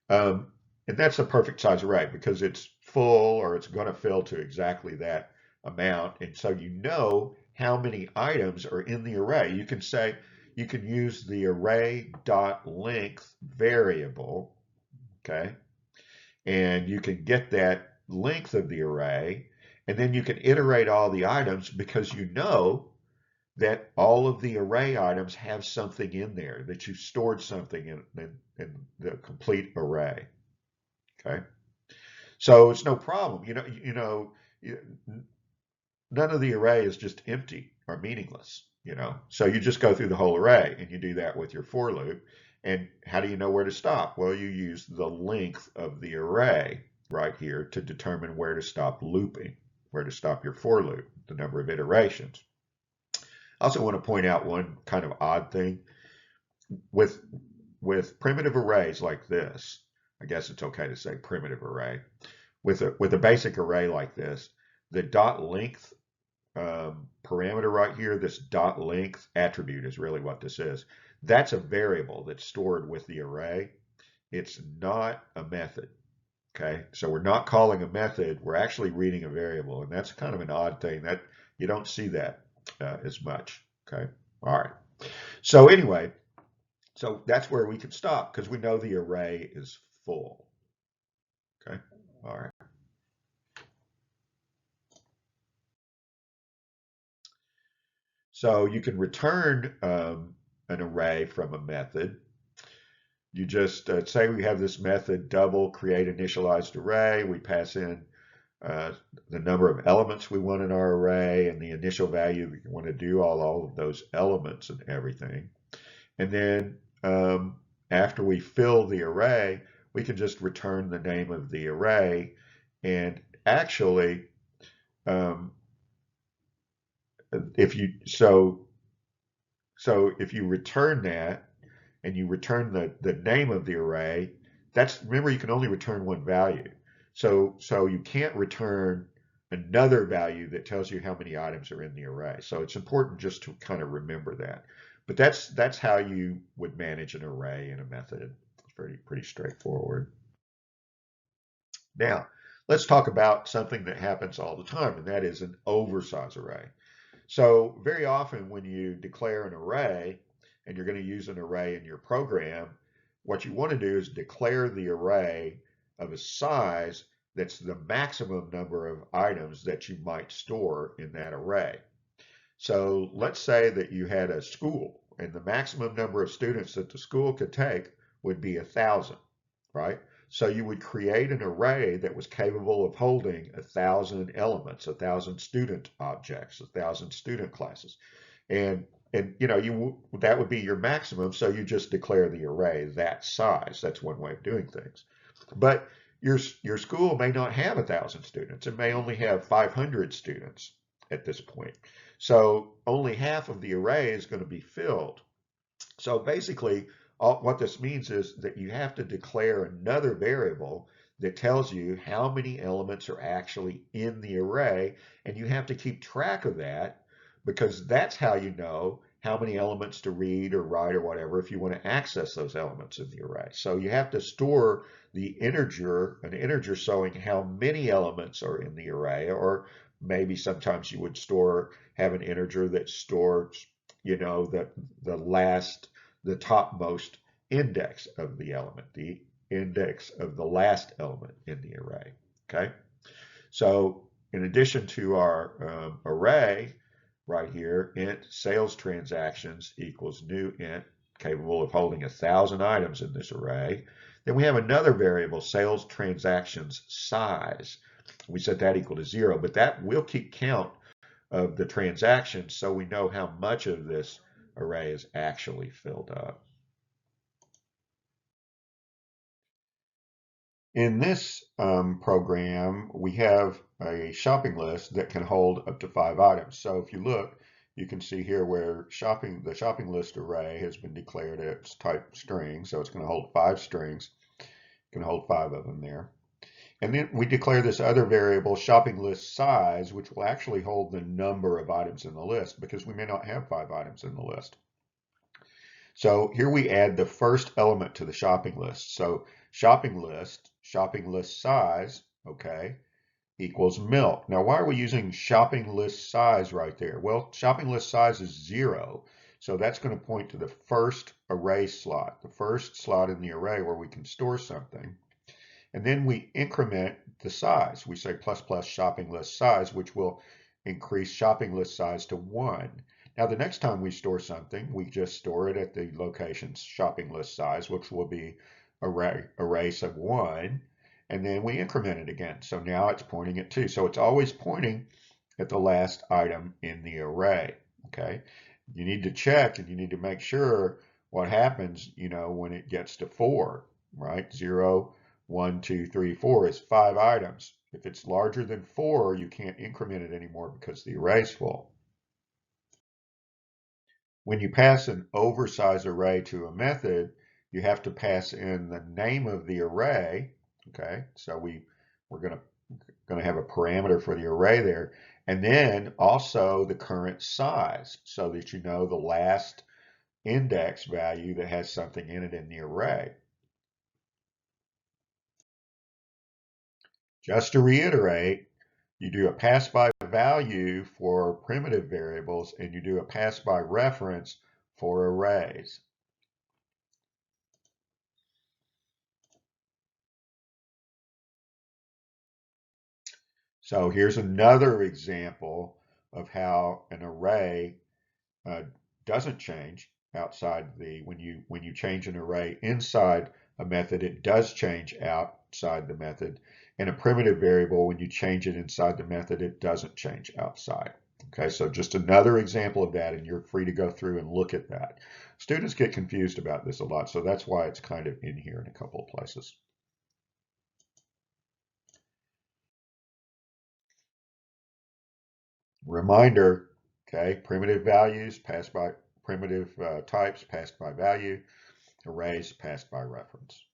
Um, And that's a perfect size array because it's full or it's going to fill to exactly that amount. And so you know how many items are in the array. You can say, you can use the array dot length variable, okay? And you can get that length of the array, and then you can iterate all the items because you know that all of the array items have something in there, that you've stored something in the complete array. Okay, so it's no problem. None of the array is just empty or meaningless. So you just go through the whole array, and you do that with your for loop. And how do you know where to stop? Well, you use the length of the array right here to determine where to stop looping, where to stop your for loop, the number of iterations. I also want to point out one kind of odd thing with primitive arrays like this. I guess it's okay to say primitive array. With a basic array like this, the dot length parameter right here, this dot length attribute is really what this is. That's a variable that's stored with the array. It's not a method. Okay, so we're not calling a method, we're actually reading a variable, and that's kind of an odd thing that you don't see that as much. Okay, all right. So anyway, so that's where we can stop because we know the array is full. Okay, all right. So you can return an array from a method. You just say we have this method double create initialized array. We pass in the number of elements we want in our array and the initial value we want to do all of those elements and everything. And then after we fill the array, we can just return the name of the array. And actually, if you if you return that and you return the name of the array, remember you can only return one value. So you can't return another value that tells you how many items are in the array. So it's important just to kind of remember that. But that's how you would manage an array in a method. It's pretty straightforward. Now, let's talk about something that happens all the time, and that is an oversize array. So very often when you declare an array, and you're going to use an array in your program, what you want to do is declare the array of a size that's the maximum number of items that you might store in that array. So let's say that you had a school, and the maximum number of students that the school could take would be 1,000, right? So you would create an array that was capable of holding 1,000 elements, 1,000 student objects, 1,000 student classes. And that would be your maximum, so you just declare the array that size. That's one way of doing things. But your school may not have 1,000 students. It may only have 500 students at this point. So only half of the array is going to be filled. So basically, what this means is that you have to declare another variable that tells you how many elements are actually in the array, and you have to keep track of that because that's how you know how many elements to read or write or whatever if you want to access those elements in the array. So you have to store an integer showing how many elements are in the array, or maybe sometimes you would have an integer that stores, the topmost index of the element, the index of the last element in the array. Okay, so in addition to our array right here, int sales transactions equals new int capable of holding 1,000 items in this array. Then we have another variable, sales transactions size. We set that equal to 0, but that will keep count of the transactions so we know how much of this array is actually filled up. In this program, we have a shopping list that can hold up to 5 items. So if you look, you can see here where the shopping list array has been declared as type string. So it's going to hold 5 strings. It can hold 5 of them there. And then we declare this other variable, shopping list size, which will actually hold the number of items in the list because we may not have 5 items in the list. So here we add the first element to the shopping list. So shopping list shopping list size, okay, equals milk. Now, why are we using shopping list size right there? Well, shopping list size is 0. So that's going to point to the first array slot, the first slot in the array where we can store something. And then we increment the size. We say plus plus shopping list size, which will increase shopping list size to 1. Now, the next time we store something, we just store it at the location's shopping list size, which will be array sub 1, and then we increment it again. So now it's pointing at 2. So it's always pointing at the last item in the array, okay? You need to check and you need to make sure what happens, when it gets to 4, right? 0, 1, 2, 3, 4 is 5 items. If it's larger than 4, you can't increment it anymore because the array is full. When you pass an oversized array to a method, you have to pass in the name of the array. Okay, so we're gonna have a parameter for the array there, and then also the current size, so that you know the last index value that has something in it in the array. Just to reiterate, you do a pass by value for primitive variables, and you do a pass by reference for arrays. So here's another example of how an array uh, doesn't change outside when you change an array inside a method, it does change outside the method. And a primitive variable, when you change it inside the method, it doesn't change outside. Okay, so just another example of that, and you're free to go through and look at that. Students get confused about this a lot, so that's why it's kind of in here in a couple of places. Reminder, okay, primitive values passed by primitive types passed by value, arrays passed by reference.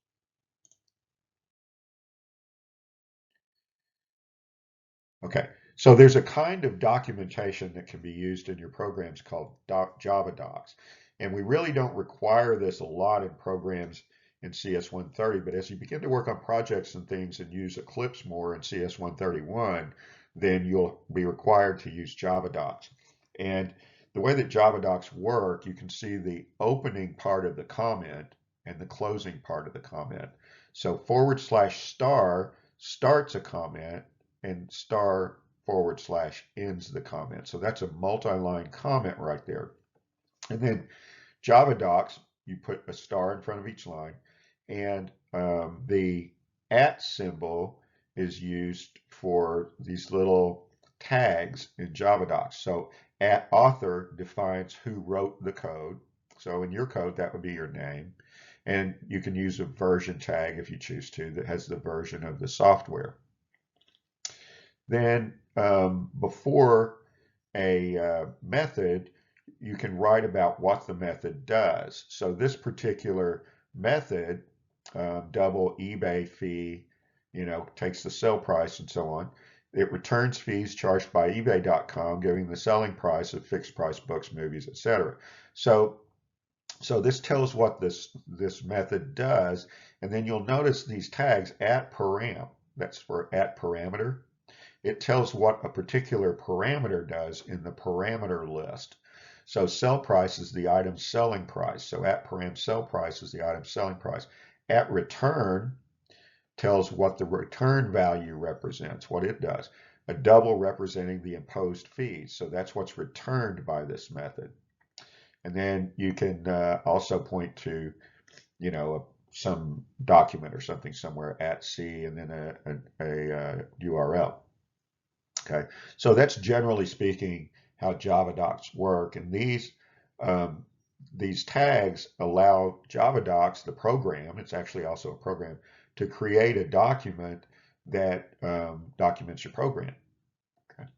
Okay, so there's a kind of documentation that can be used in your programs called Java docs. And we really don't require this a lot in programs in CS130, but as you begin to work on projects and things and use Eclipse more in CS131, then you'll be required to use Java docs. And the way that Java docs work, you can see the opening part of the comment and the closing part of the comment. So /* starts a comment, and * ends the comment. So that's a multi-line comment right there. And then Java docs, you put a star in front of each line, and the @ symbol is used for these little tags in Java docs. So @author defines who wrote the code. So in your code, that would be your name. And you can use a version tag if you choose to that has the version of the software. Then before a method, you can write about what the method does. So this particular method, double eBay fee, takes the sell price and so on. It returns fees charged by eBay.com, giving the selling price of fixed price books, movies, etc. So this tells what this method does, and then you'll notice these tags @param. That's for @parameter. It tells what a particular parameter does in the parameter list. So sell price is the item's selling price. So @param sell price is the item's selling price. @return tells what the return value represents, what it does. A double representing the imposed fees. So that's what's returned by this method. And then you can also point to, some document or something somewhere @c and then a URL. Okay, so that's generally speaking how Java docs work, and these tags allow Java docs, the program, it's actually also a program, to create a document that documents your program. Okay.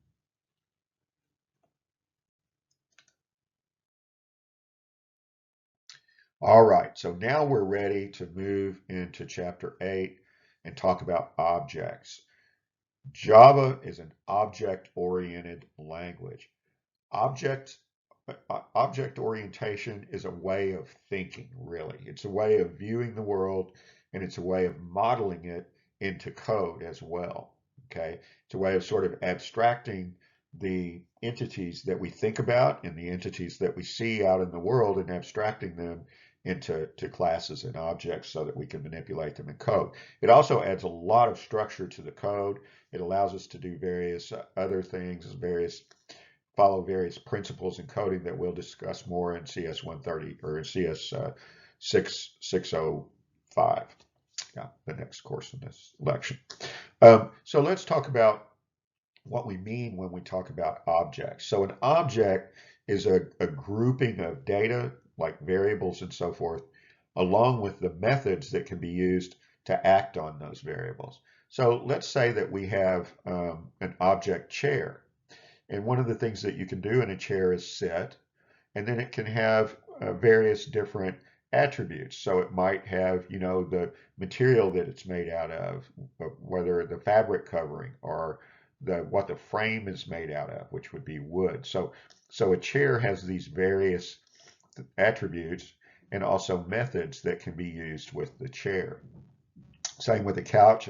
All right, so now we're ready to move into Chapter 8 and talk about objects. Java is an object-oriented language. Object object orientation is a way of thinking, really. It's a way of viewing the world, and it's a way of modeling it into code as well. Okay, it's a way of sort of abstracting the entities that we think about and the entities that we see out in the world and abstracting them into classes and objects so that we can manipulate them in code. It also adds a lot of structure to the code. It allows us to do various other things, follow various principles in coding that we'll discuss more in CS 130 or in CS 605. Yeah, the next course in this lecture. So let's talk about what we mean when we talk about objects. So an object is a grouping of data, like variables and so forth, along with the methods that can be used to act on those variables. So let's say that we have an object chair. And one of the things that you can do in a chair is sit, and then it can have various different attributes. So it might have, the material that it's made out of, whether the fabric covering or what the frame is made out of, which would be wood. So a chair has these various attributes and also methods that can be used with the chair. Same with a couch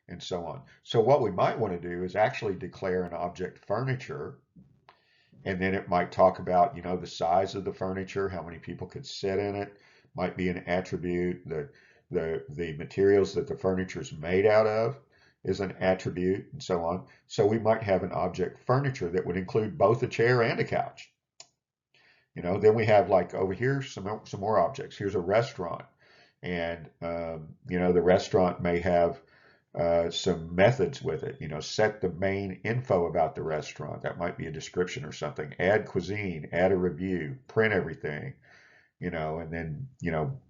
and so on. So what we might want to do is actually declare an object furniture, and then it might talk about, the size of the furniture, how many people could sit in it, might be an attribute. The materials that the furniture is made out of is an attribute, and so on. So we might have an object furniture that would include both a chair and a couch. Then we have, like, over here some more objects. Here's a restaurant, and the restaurant may have some methods with it. Set the main info about the restaurant. That might be a description or something. Add cuisine, add a review, print everything, and then,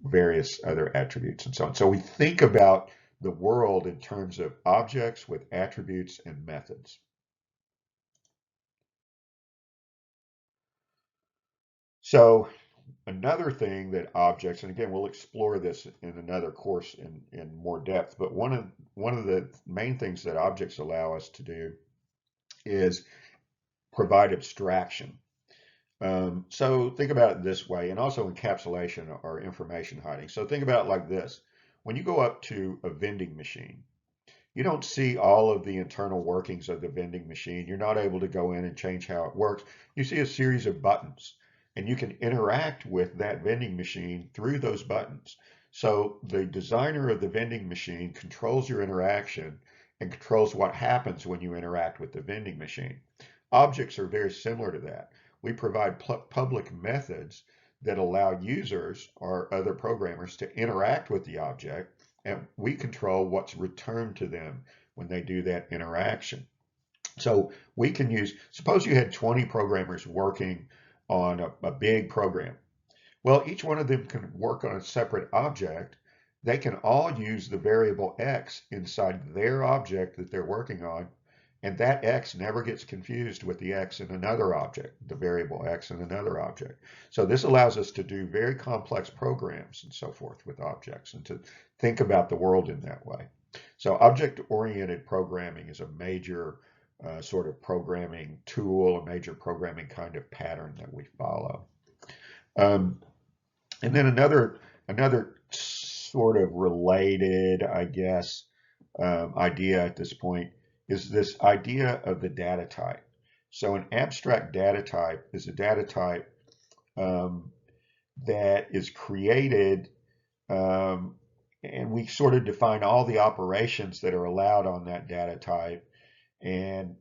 various other attributes and so on. So we think about the world in terms of objects with attributes and methods. So another thing that objects, and again, we'll explore this in another course in more depth, but one of the main things that objects allow us to do is provide abstraction. So think about it this way, and also encapsulation or information hiding. So think about it like this. When you go up to a vending machine, you don't see all of the internal workings of the vending machine. You're not able to go in and change how it works. You see a series of buttons, and you can interact with that vending machine through those buttons. So the designer of the vending machine controls your interaction and controls what happens when you interact with the vending machine. Objects are very similar to that. We provide public methods that allow users or other programmers to interact with the object, and we control what's returned to them when they do that interaction. So we can use, suppose you had 20 programmers working on a big program. Well, each one of them can work on a separate object. They can all use the variable X inside their object that they're working on, and that X never gets confused with the X in another object, the variable X in another object. So this allows us to do very complex programs and so forth with objects and to think about the world in that way. So object-oriented programming is a major sort of programming tool, a major programming kind of pattern that we follow. And then another sort of related, I guess, idea at this point is this idea of the data type. So an abstract data type is a data type that is created, and we sort of define all the operations that are allowed on that data type, and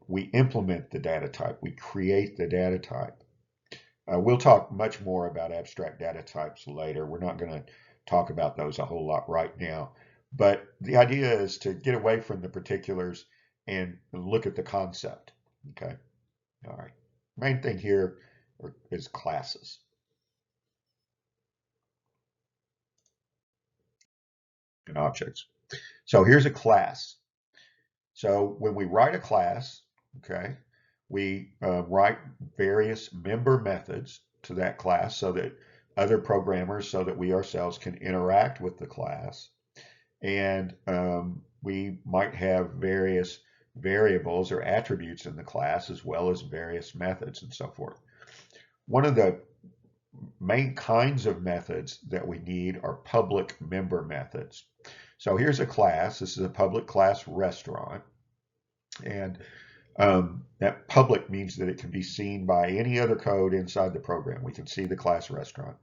we implement the data type. We create the data type. We'll talk much more about abstract data types later. We're not going to talk about those a whole lot right now. But the idea is to get away from the particulars and look at the concept. Okay. All right. Main thing here is classes. And objects. So here's a class. So when we write a class, okay, we write various member methods to that class so that other programmers, so that we ourselves can interact with the class. And we might have various variables or attributes in the class as well as various methods and so forth. One of the main kinds of methods that we need are public member methods. So here's a class. This is a public class restaurant. And that public means that it can be seen by any other code inside the program. We can see the class restaurant.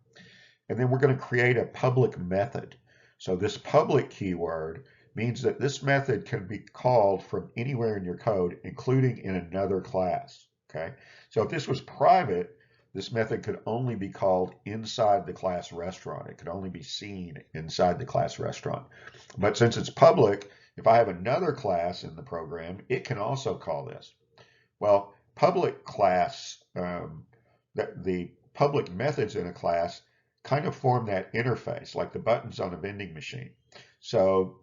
And then we're going to create a public method. So this public keyword means that this method can be called from anywhere in your code, including in another class. Okay. So if this was private, this method could only be called inside the class restaurant. It could only be seen inside the class restaurant. But since it's public, if I have another class in the program, it can also call this. Well, public class, the public methods in a class kind of form that interface, like the buttons on a vending machine. So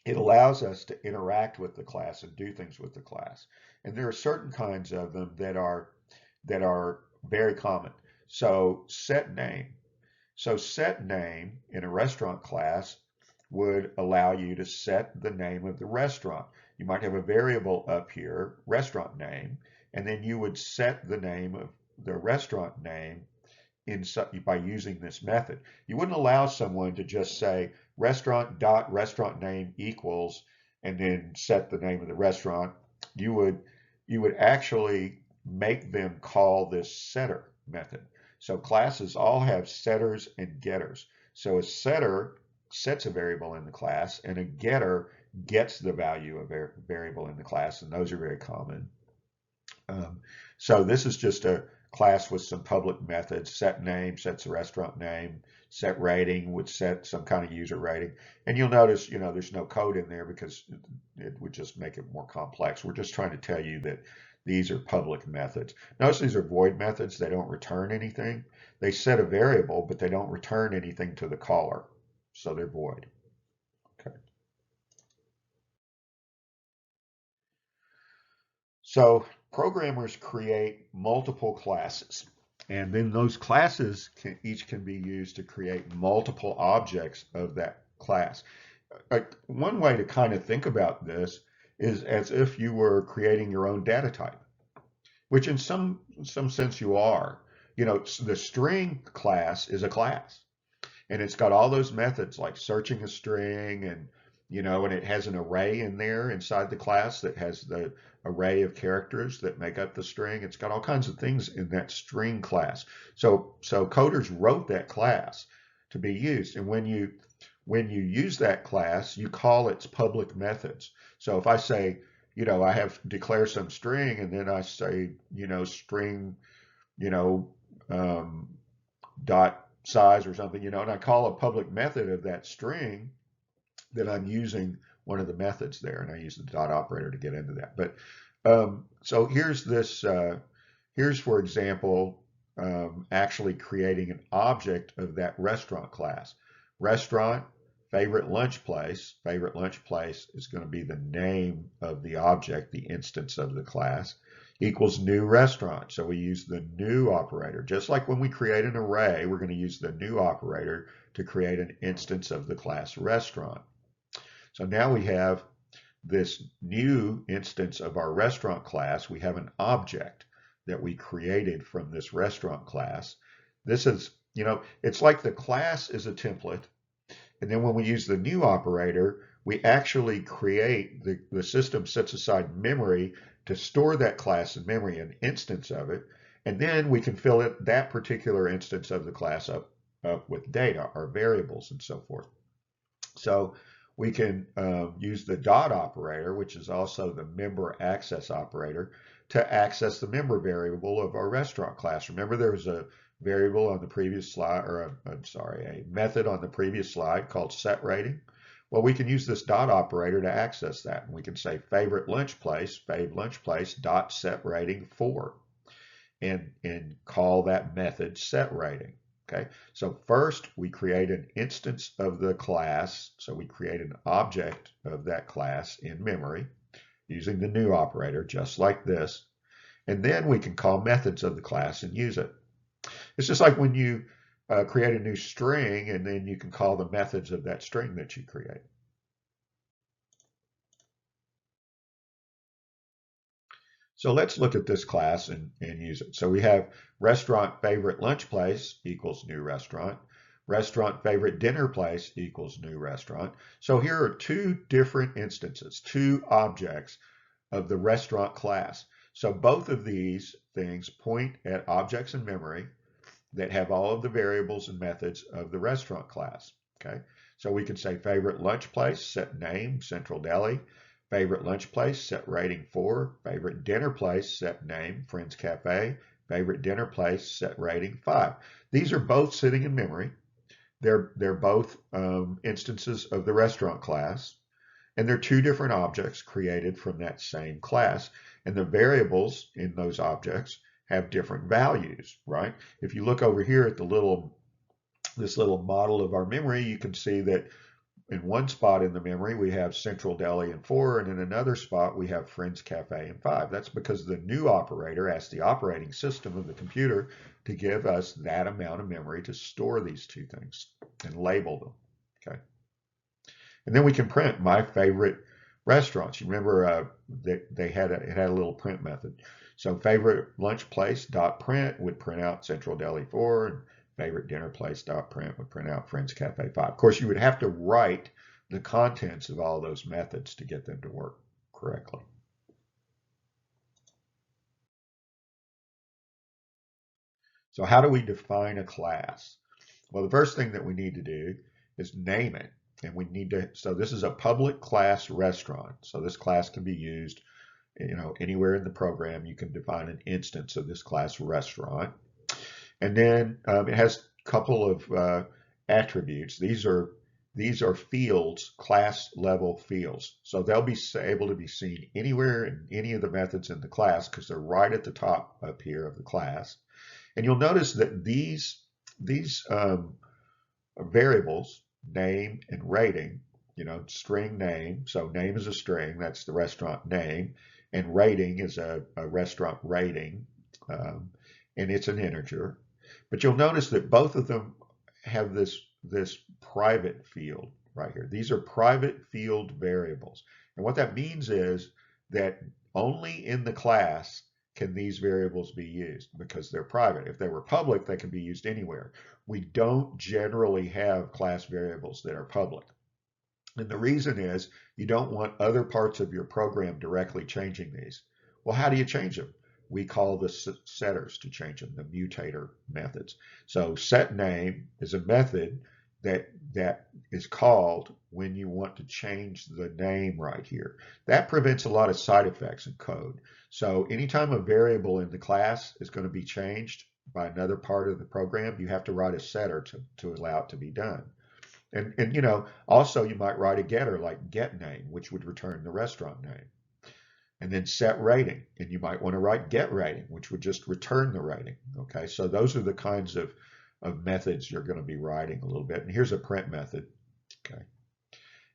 it allows us to interact with the class and do things with the class. And there are certain kinds of them that are very common. So set name. So set name in a restaurant class would allow you to set the name of the restaurant. You might have a variable up here, restaurant name, and then you would set the name of the restaurant name by using this method. You wouldn't allow someone to just say restaurant name equals and then set the name of the restaurant. You would actually make them call this setter method. So classes all have setters and getters. So a setter sets a variable in the class, and a getter gets the value of a variable in the class, and those are very common. So this is just a class with some public methods. Set name sets the restaurant name. Set rating would set some kind of user rating. And you'll notice, there's no code in there because it would just make it more complex. We're just trying to tell you that these are public methods. Notice these are void methods. They don't return anything. They set a variable, but they don't return anything to the caller. So they're void. Okay. So programmers create multiple classes, and then those classes each can be used to create multiple objects of that class. One way to kind of think about this is as if you were creating your own data type, which in some sense you are. The string class is a class, and it's got all those methods like searching a string and it has an array in there inside the class that has the array of characters that make up the string. It's got all kinds of things in that string class. So coders wrote that class to be used. And when you use that class, you call its public methods. So if I say, I have declare some string, and then I say, string, dot size or something, and I call a public method of that string, then I'm using one of the methods there, and I use the dot operator to get into that. But so here's this, here's for example, actually creating an object of that restaurant class. Restaurant, favorite lunch place. Favorite lunch place is going to be the name of the object, the instance of the class, equals new restaurant. So we use the new operator. Just like when we create an array, we're going to use the new operator to create an instance of the class restaurant. So now we have this new instance of our restaurant class. We have an object that we created from this restaurant class. This is, it's like the class is a template. And then when we use the new operator, we actually create, the system sets aside memory to store that class in memory, an instance of it. And then we can fill that particular instance of the class up with data, our variables and so forth. So we can use the dot operator, which is also the member access operator, to access the member variable of our restaurant class. Remember, there was a variable on the previous slide, or a method on the previous slide called set rating. Well, we can use this dot operator to access that. And we can say favorite lunch place, fav lunch place dot set rating 4, and call that method set rating. Okay, so first we create an instance of the class. So we create an object of that class in memory using the new operator, just like this. And then we can call methods of the class and use it. It's just like when you create a new string, and then you can call the methods of that string that you create. So let's look at this class and use it. So we have restaurant favorite lunch place equals new restaurant. Restaurant favorite dinner place equals new restaurant. So here are two different instances, two objects of the restaurant class. So both of these things point at objects in memory that have all of the variables and methods of the restaurant class. Okay, so we can say favorite lunch place, set name, Central Deli. Favorite lunch place, set rating 4. Favorite dinner place, set name, Friends Cafe. Favorite dinner place, set rating 5. These are both sitting in memory. They're both instances of the restaurant class, and they're two different objects created from that same class. And the variables in those objects have different values, right? If you look over here at this little model of our memory, you can see that in one spot in the memory we have Central Deli in 4, and in another spot we have Friends Cafe in 5. That's because the new operator asked the operating system of the computer to give us that amount of memory to store these two things and label them. Okay. And then we can print my favorite restaurants. You remember they had it had a little print method. So favorite lunch place dot print would print out Central Deli 4, and favorite dinner place dot print would print out Friends Cafe 5. Of course, you would have to write the contents of all those methods to get them to work correctly. So how do we define a class? Well, the first thing that we need to do is name it. And we need to, so this is a public class restaurant. So this class can be used, anywhere in the program. You can define an instance of this class restaurant. And then it has a couple of attributes. These are fields, class level fields. So they'll be able to be seen anywhere in any of the methods in the class because they're right at the top up here of the class. And you'll notice that these variables, name and rating, string name. So name is a string, that's the restaurant name, and rating is a restaurant rating, and it's an integer. But you'll notice that both of them have this private field right here. These are private field variables. And what that means is that only in the class can these variables be used because they're private. If they were public, they can be used anywhere. We don't generally have class variables that are public. And the reason is you don't want other parts of your program directly changing these. Well, how do you change them? We call the setters to change them, the mutator methods. So set name is a method that is called when you want to change the name right here. That prevents a lot of side effects in code. So anytime a variable in the class is going to be changed by another part of the program, you have to write a setter to allow it to be done. And also you might write a getter like get name, which would return the restaurant name. And then set rating, and you might want to write get rating, which would just return the rating. Okay, so those are the kinds of methods you're going to be writing a little bit. And here's a print method. Okay.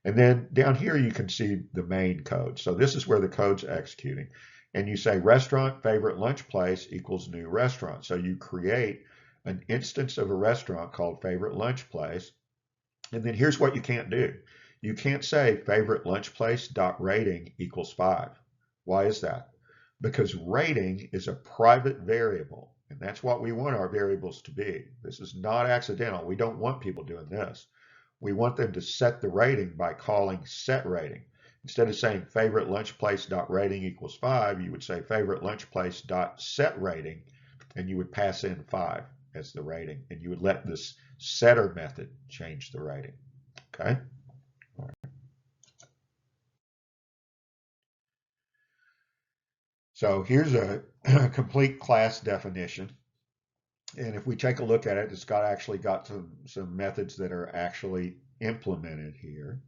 And then down here you can see the main code. So this is where the code's executing. And you say restaurant favorite lunch place equals new restaurant. So you create an instance of a restaurant called favorite lunch place. And then here's what you can't do. You can't say favorite lunch place dot rating equals 5. Why is that? Because rating is a private variable, and that's what we want our variables to be. This is not accidental. We don't want people doing this. We want them to set the rating by calling set rating. Instead of saying favorite lunch place dot rating equals 5, you would say favorite lunch place dot set rating, and you would pass in 5 as the rating, and you would let this setter method change the rating. Okay. So here's a complete class definition. And if we take a look at it, it's actually got some methods that are actually implemented here.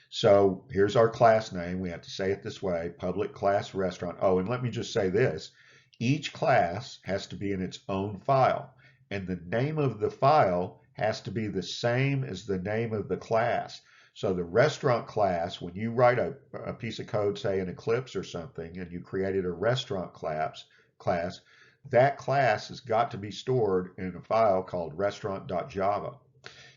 So here's our class name. We have to say it this way, public class restaurant. Oh, and let me just say this. Each class has to be in its own file, and the name of the file has to be the same as the name of the class. So the restaurant class, when you write a piece of code, say in Eclipse or something, and you created a restaurant class, that class has got to be stored in a file called restaurant.java.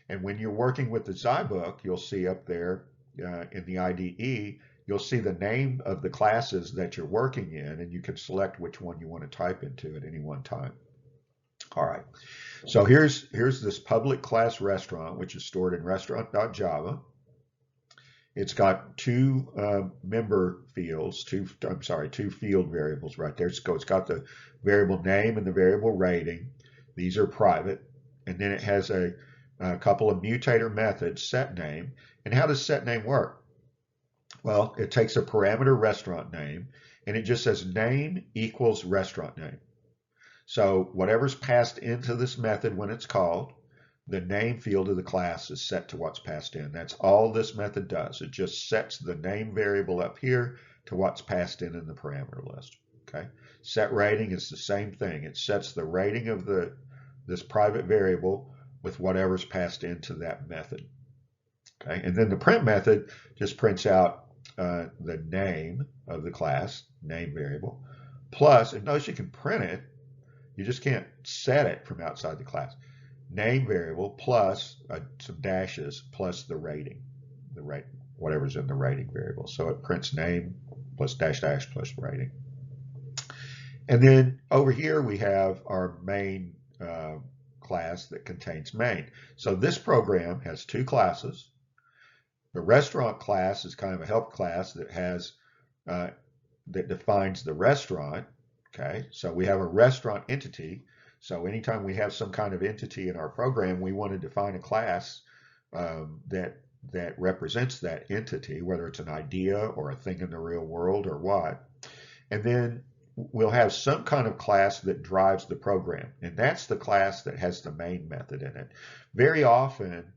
And when you're working with the Zybook, you'll see up there in the IDE, you'll see the name of the classes that you're working in, and you can select which one you want to type into at any one time. All right, so here's this public class restaurant, which is stored in restaurant.java. It's got two member fields, two field variables right there. So it's got the variable name and the variable rating. These are private. And then it has a couple of mutator methods, set name. And how does set name work? Well, it takes a parameter restaurant name and it just says name equals restaurant name. So whatever's passed into this method when it's called, the name field of the class is set to what's passed in. That's all this method does. It just sets the name variable up here to what's passed in the parameter list. Okay. Set rating is the same thing. It sets the rating of this private variable with whatever's passed into that method. Okay. And then the print method just prints out the name of the class, name variable, plus, and notice you can print it, you just can't set it from outside the class. Name variable plus some dashes plus the rating, whatever's in the rating variable. So it prints name plus dash dash plus rating. And then over here we have our main class that contains main. So this program has two classes. The restaurant class is kind of a help class that has that defines the restaurant. Okay, so we have a restaurant entity. So anytime we have some kind of entity in our program, we want to define a class that represents that entity, whether it's an idea or a thing in the real world or what. And then we'll have some kind of class that drives the program, and that's the class that has the main method in it. Very often,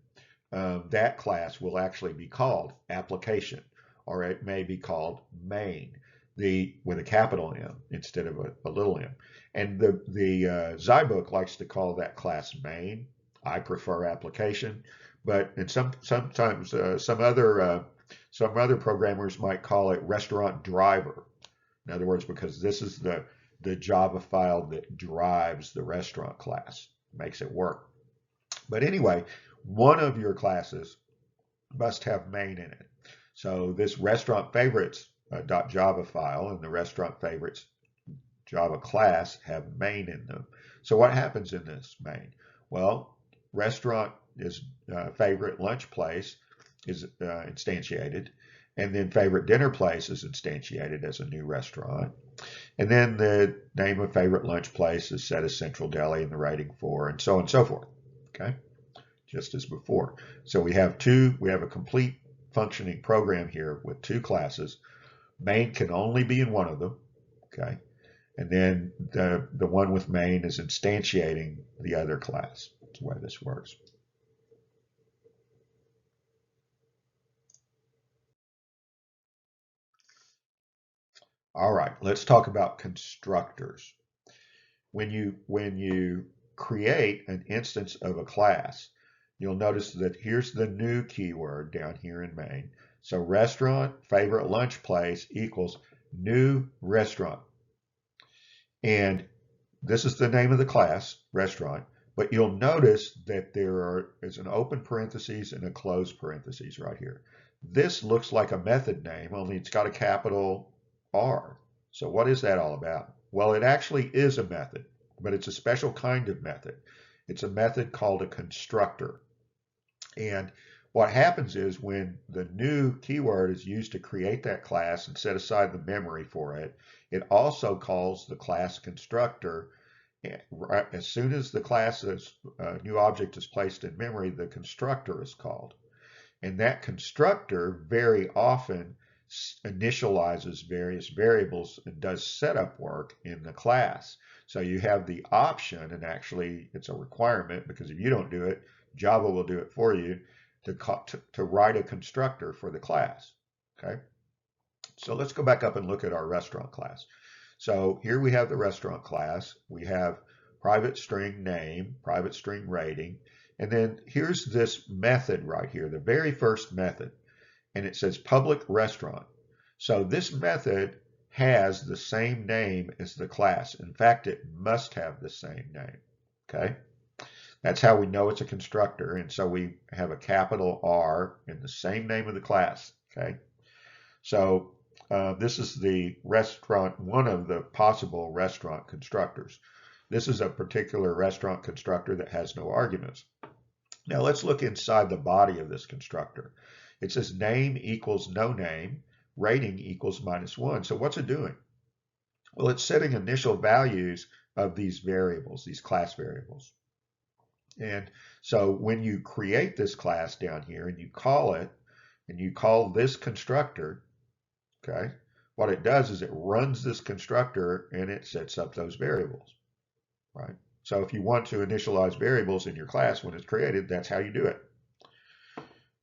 that class will actually be called application, or it may be called main, with a capital M instead of a little m. And the Zybook likes to call that class main. I prefer application, but and sometimes some other programmers might call it restaurant driver. In other words, because this is the Java file that drives the restaurant class, makes it work. But anyway, one of your classes must have main in it. So this restaurant favorites .java file and the restaurant favorites Java class have main in them. So what happens in this main? Well, restaurant is favorite lunch place is instantiated, and then favorite dinner place is instantiated as a new restaurant. And then the name of favorite lunch place is set as Central Deli in the rating 4, and so on and so forth. Okay, just as before. So we have a complete functioning program here with two classes. Main can only be in one of them. Okay. And then the one with main is instantiating the other class. That's the way this works. All right, let's talk about constructors. When you create an instance of a class, you'll notice that here's the new keyword down here in main. So restaurant favorite lunch place equals new restaurant. And this is the name of the class, restaurant, but you'll notice that there is an open parentheses and a closed parentheses right here. This looks like a method name, only it's got a capital R. So what is that all about? Well, it actually is a method, but it's a special kind of method. It's a method called a constructor. And what happens is when the new keyword is used to create that class and set aside the memory for it, it also calls the class constructor. As soon as the class new object is placed in memory, the constructor is called. And that constructor very often initializes various variables and does setup work in the class. So you have the option, and actually it's a requirement because if you don't do it, Java will do it for you, to write a constructor for the class. Okay, so let's go back up and look at our restaurant class. So here we have the restaurant class. We have private string name, private string rating, and then here's this method right here, the very first method, and it says public restaurant. So this method has the same name as the class. In fact, it must have the same name. Okay. That's how we know it's a constructor, and so we have a capital R in the same name of the class, okay? So this is the restaurant, one of the possible restaurant constructors. This is a particular restaurant constructor that has no arguments. Now let's look inside the body of this constructor. It says name equals no name, rating equals -1. So what's it doing? Well, it's setting initial values of these variables, these class variables. And so when you create this class down here and you call it, and you call this constructor, okay, what it does is it runs this constructor and it sets up those variables, right? So if you want to initialize variables in your class when it's created, that's how you do it,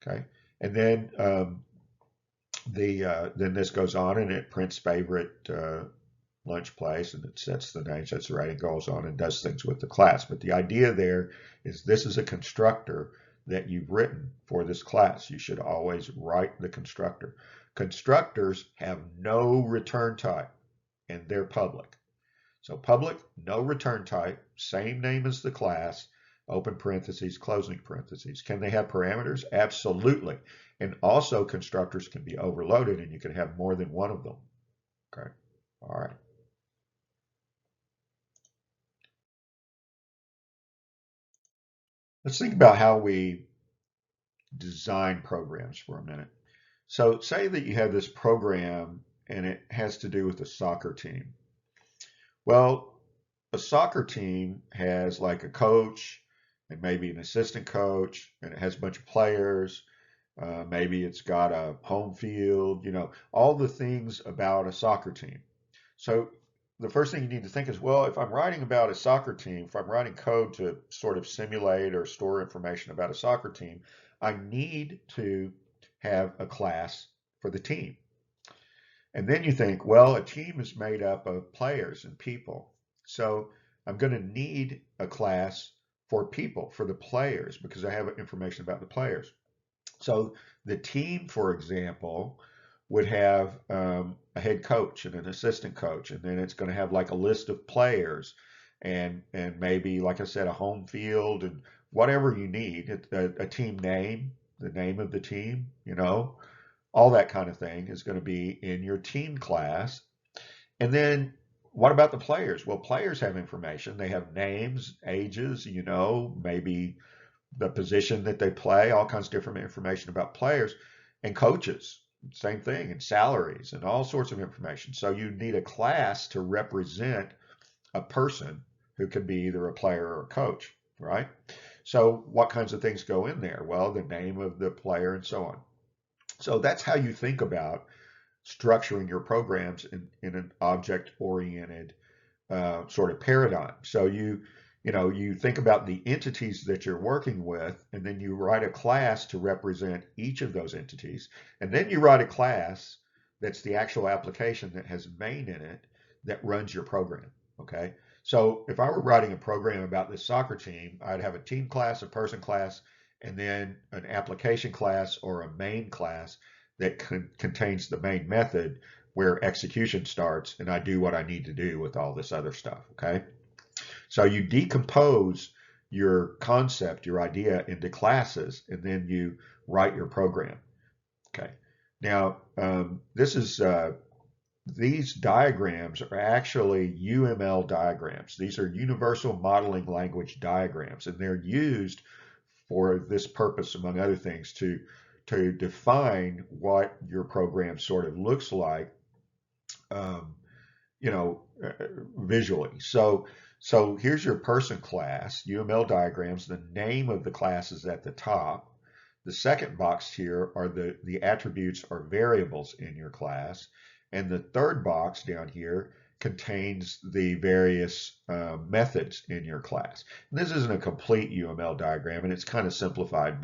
okay? And then then this goes on and it prints favorite lunch place, and it sets the name, sets the rating, goes on and does things with the class. But the idea there is this is a constructor that you've written for this class. You should always write the constructor. Constructors have no return type and they're public. So public, no return type, same name as the class, open parentheses, closing parentheses. Can they have parameters? Absolutely. And also constructors can be overloaded and you can have more than one of them. Okay. All right. Let's think about how we design programs for a minute. So say that you have this program and it has to do with a soccer team. Well, a soccer team has like a coach and maybe an assistant coach, and it has a bunch of players. Maybe it's got a home field, all the things about a soccer team. So the first thing you need to think is, well, if I'm writing about a soccer team, if I'm writing code to sort of simulate or store information about a soccer team, I need to have a class for the team. And then you think, well, a team is made up of players and people. So I'm going to need a class for people, for the players, because I have information about the players. So the team, for example, would have a head coach and an assistant coach, and then it's going to have like a list of players and maybe, like I said, a home field and whatever you need, a team name, the name of the team, all that kind of thing is going to be in your team class. And then what about the players? Well, players have information. They have names, ages, maybe the position that they play, all kinds of different information about players, and coaches, same thing, and salaries and all sorts of information. So you need a class to represent a person who can be either a player or a coach, right? So what kinds of things go in there? Well, the name of the player and so on. So that's how you think about structuring your programs in an object-oriented sort of paradigm. So you think about the entities that you're working with, and then you write a class to represent each of those entities, and then you write a class that's the actual application that has main in it that runs your program. Okay. So if I were writing a program about this soccer team, I'd have a team class, a person class, and then an application class or a main class that contains the main method where execution starts, and I do what I need to do with all this other stuff, okay? So you decompose your concept, your idea into classes, and then you write your program, okay? Now, these diagrams are actually UML diagrams. These are Universal Modeling Language diagrams, and they're used for this purpose, among other things, to define what your program sort of looks like, um, visually. So here's your person class, UML diagrams. The name of the class is at the top. The second box here are the attributes or variables in your class. And the third box down here contains the various methods in your class. And this isn't a complete UML diagram, and it's kind of simplified,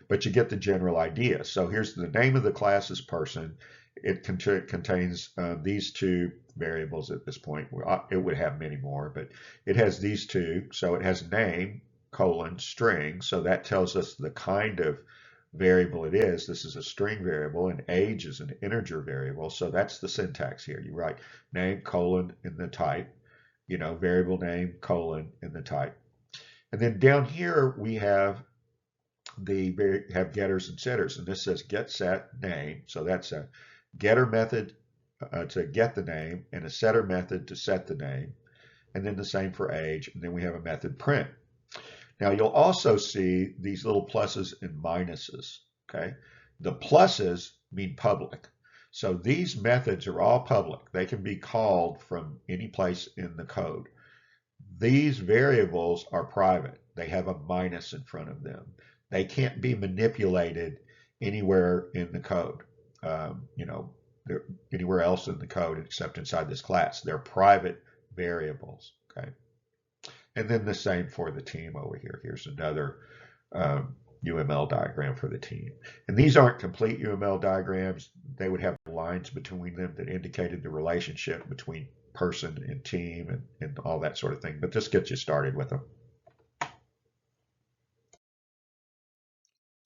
but you get the general idea. So here's the name of the class is person. It contains these two variables at this point. It would have many more, but it has these two. So it has name, colon, string. So that tells us the kind of variable it is. This is a string variable, and age is an integer variable. So that's the syntax here. You write name, colon, in the type, variable name, colon, in the type. And then down here we have getters and setters, and this says get set name. So that's a getter method to get the name, and a setter method to set the name, and then the same for age, and then we have a method print. Now you'll also see these little pluses and minuses, okay? The pluses mean public. So these methods are all public. They can be called from any place in the code. These variables are private. They have a minus in front of them. They can't be manipulated anywhere in the code. You know, they're anywhere else in the code except inside this class. They're private variables, okay? And then the same for the team over here. Here's another UML diagram for the team. And these aren't complete UML diagrams. They would have lines between them that indicated the relationship between person and team and all that sort of thing. But this gets you started with them.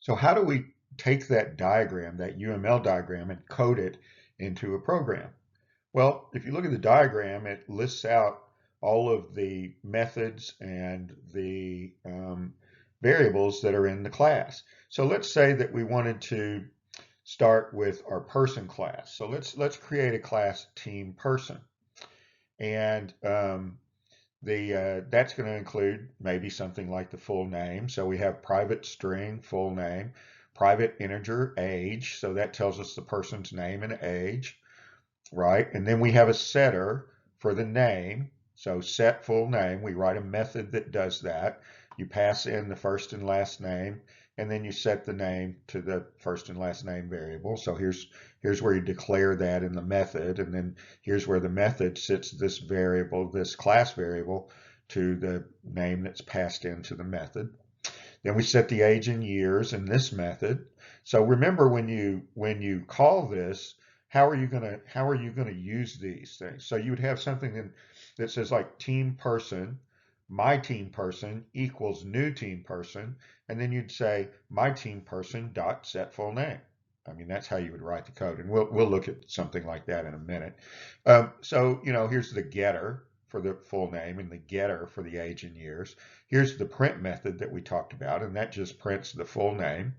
So how do we take that diagram, that UML diagram, and code it into a program? Well, if you look at the diagram, it lists out all of the methods and the variables that are in the class. So let's say that we wanted to start with our person class. So let's create a class team person, and that's going to include maybe something like the full name. So we have private string, full name, private integer, age. So that tells us the person's name and age, right? And then we have a setter for the name. So set full name, we write a method that does that. You pass in the first and last name, and then you set the name to the first and last name variable. So here's where you declare that in the method, and then here's where the method sets this variable, this class variable, to the name that's passed into the method. Then we set the age in years in this method. So remember, when you call this, how are you gonna use these things? So you would have something that says like team person, my team person equals new team person, and then you'd say my team person dot set full name. I mean, that's how you would write the code, and we'll look at something like that in a minute. So here's the getter for the full name and the getter for the age and years. Here's the print method that we talked about, and that just prints the full name,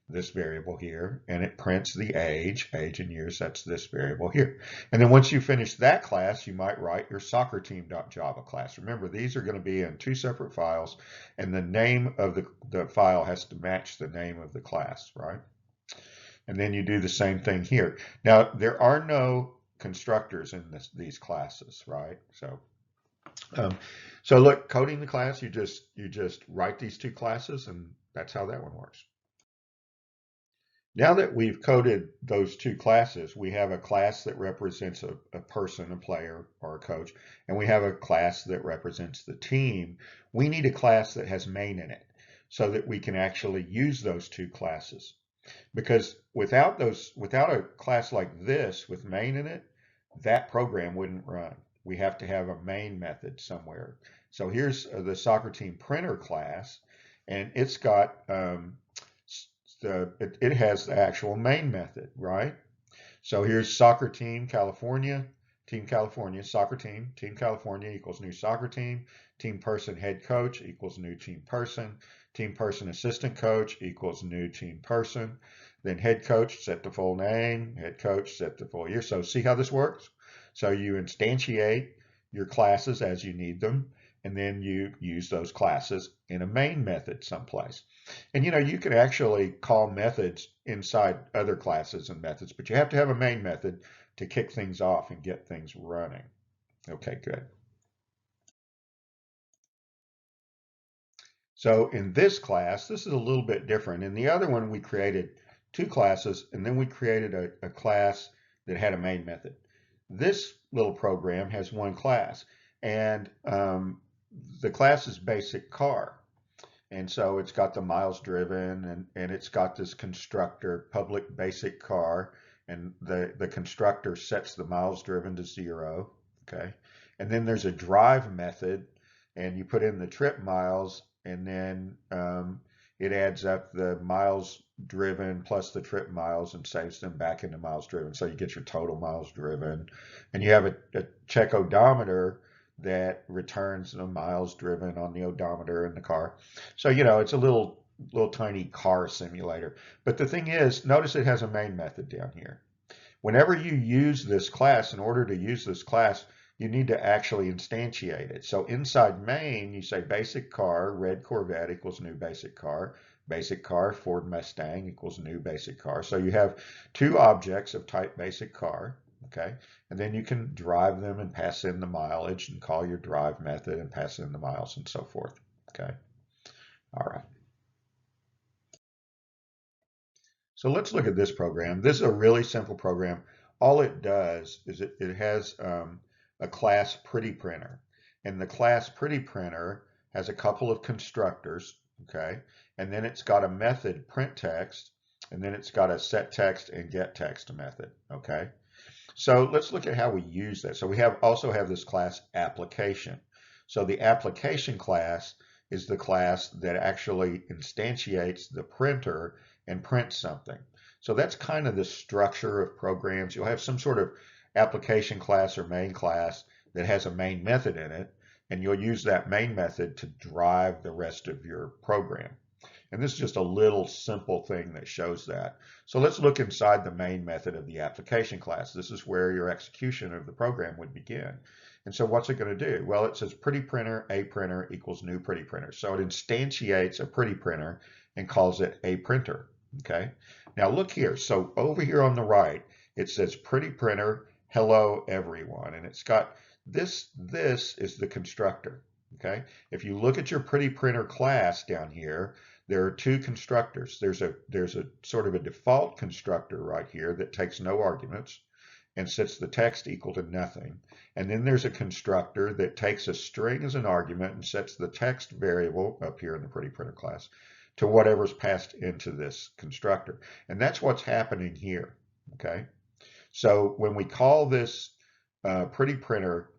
this variable here, and it prints the age and years, that's this variable here. And then once you finish that class, you might write your soccer team.java class. Remember, these are going to be in two separate files, and the name of the file has to match the name of the class, right? And then you do the same thing here. Now, there are no constructors in these classes, right? So look, coding the class, you just write these two classes, and that's how that one works. Now that we've coded those two classes, we have a class that represents a person, a player, or a coach, and we have a class that represents the team. We need a class that has main in it so that we can actually use those two classes. Because without a class like this with main in it, that program wouldn't run. We have to have a main method somewhere. So here's the soccer team printer class, and it's got it has the actual main method, right? So here's soccer team California, soccer team California equals new soccer team person head coach equals new team person assistant coach equals new team person, then head coach set the full name, head coach set the full year. So see how this works? So you instantiate your classes as you need them, and then you use those classes in a main method someplace. And you can actually call methods inside other classes and methods, but you have to have a main method to kick things off and get things running. Okay, good. So in this class, this is a little bit different. In the other one, we created two classes, and then we created a class that had a main method. This little program has one class, and the class is basic car. And so it's got the miles driven, and it's got this constructor, public basic car, and the constructor sets the miles driven to 0, okay? And then there's a drive method, and you put in the trip miles, and then it adds up the miles driven plus the trip miles and saves them back into miles driven. So you get your total miles driven, and you have a check odometer that returns the miles driven on the odometer in the car. So, it's a little tiny car simulator. But the thing is, notice it has a main method down here. Whenever you use this class, in order to use this class, you need to actually instantiate it. So inside main, you say basic car, red Corvette equals new basic car, Ford Mustang equals new basic car. So you have two objects of type basic car, okay? And then you can drive them and pass in the mileage and call your drive method and pass in the miles and so forth, okay? All right. So let's look at this program. This is a really simple program. All it does is it has a class pretty printer. And the class pretty printer has a couple of constructors, okay? And then it's got a method print text, and then it's got a set text and get text method, okay? So let's look at how we use that. So we also have this class application. So the application class is the class that actually instantiates the printer and prints something. So that's kind of the structure of programs. You'll have some sort of application class or main class that has a main method in it, and you'll use that main method to drive the rest of your program. And this is just a little simple thing that shows that. So let's look inside the main method of the application class. This is where your execution of the program would begin. And so what's it going to do? Well, it says pretty printer, a printer equals new pretty printer. So it instantiates a pretty printer and calls it a printer. Okay. Now look here. So over here on the right, it says pretty printer, hello everyone. And it's got this is the constructor. Okay. If you look at your pretty printer class down here, there are two constructors. There's a sort of a default constructor right here that takes no arguments and sets the text equal to nothing. And then there's a constructor that takes a string as an argument and sets the text variable up here in the pretty printer class to whatever's passed into this constructor. And that's what's happening here, okay? So when we call this pretty printer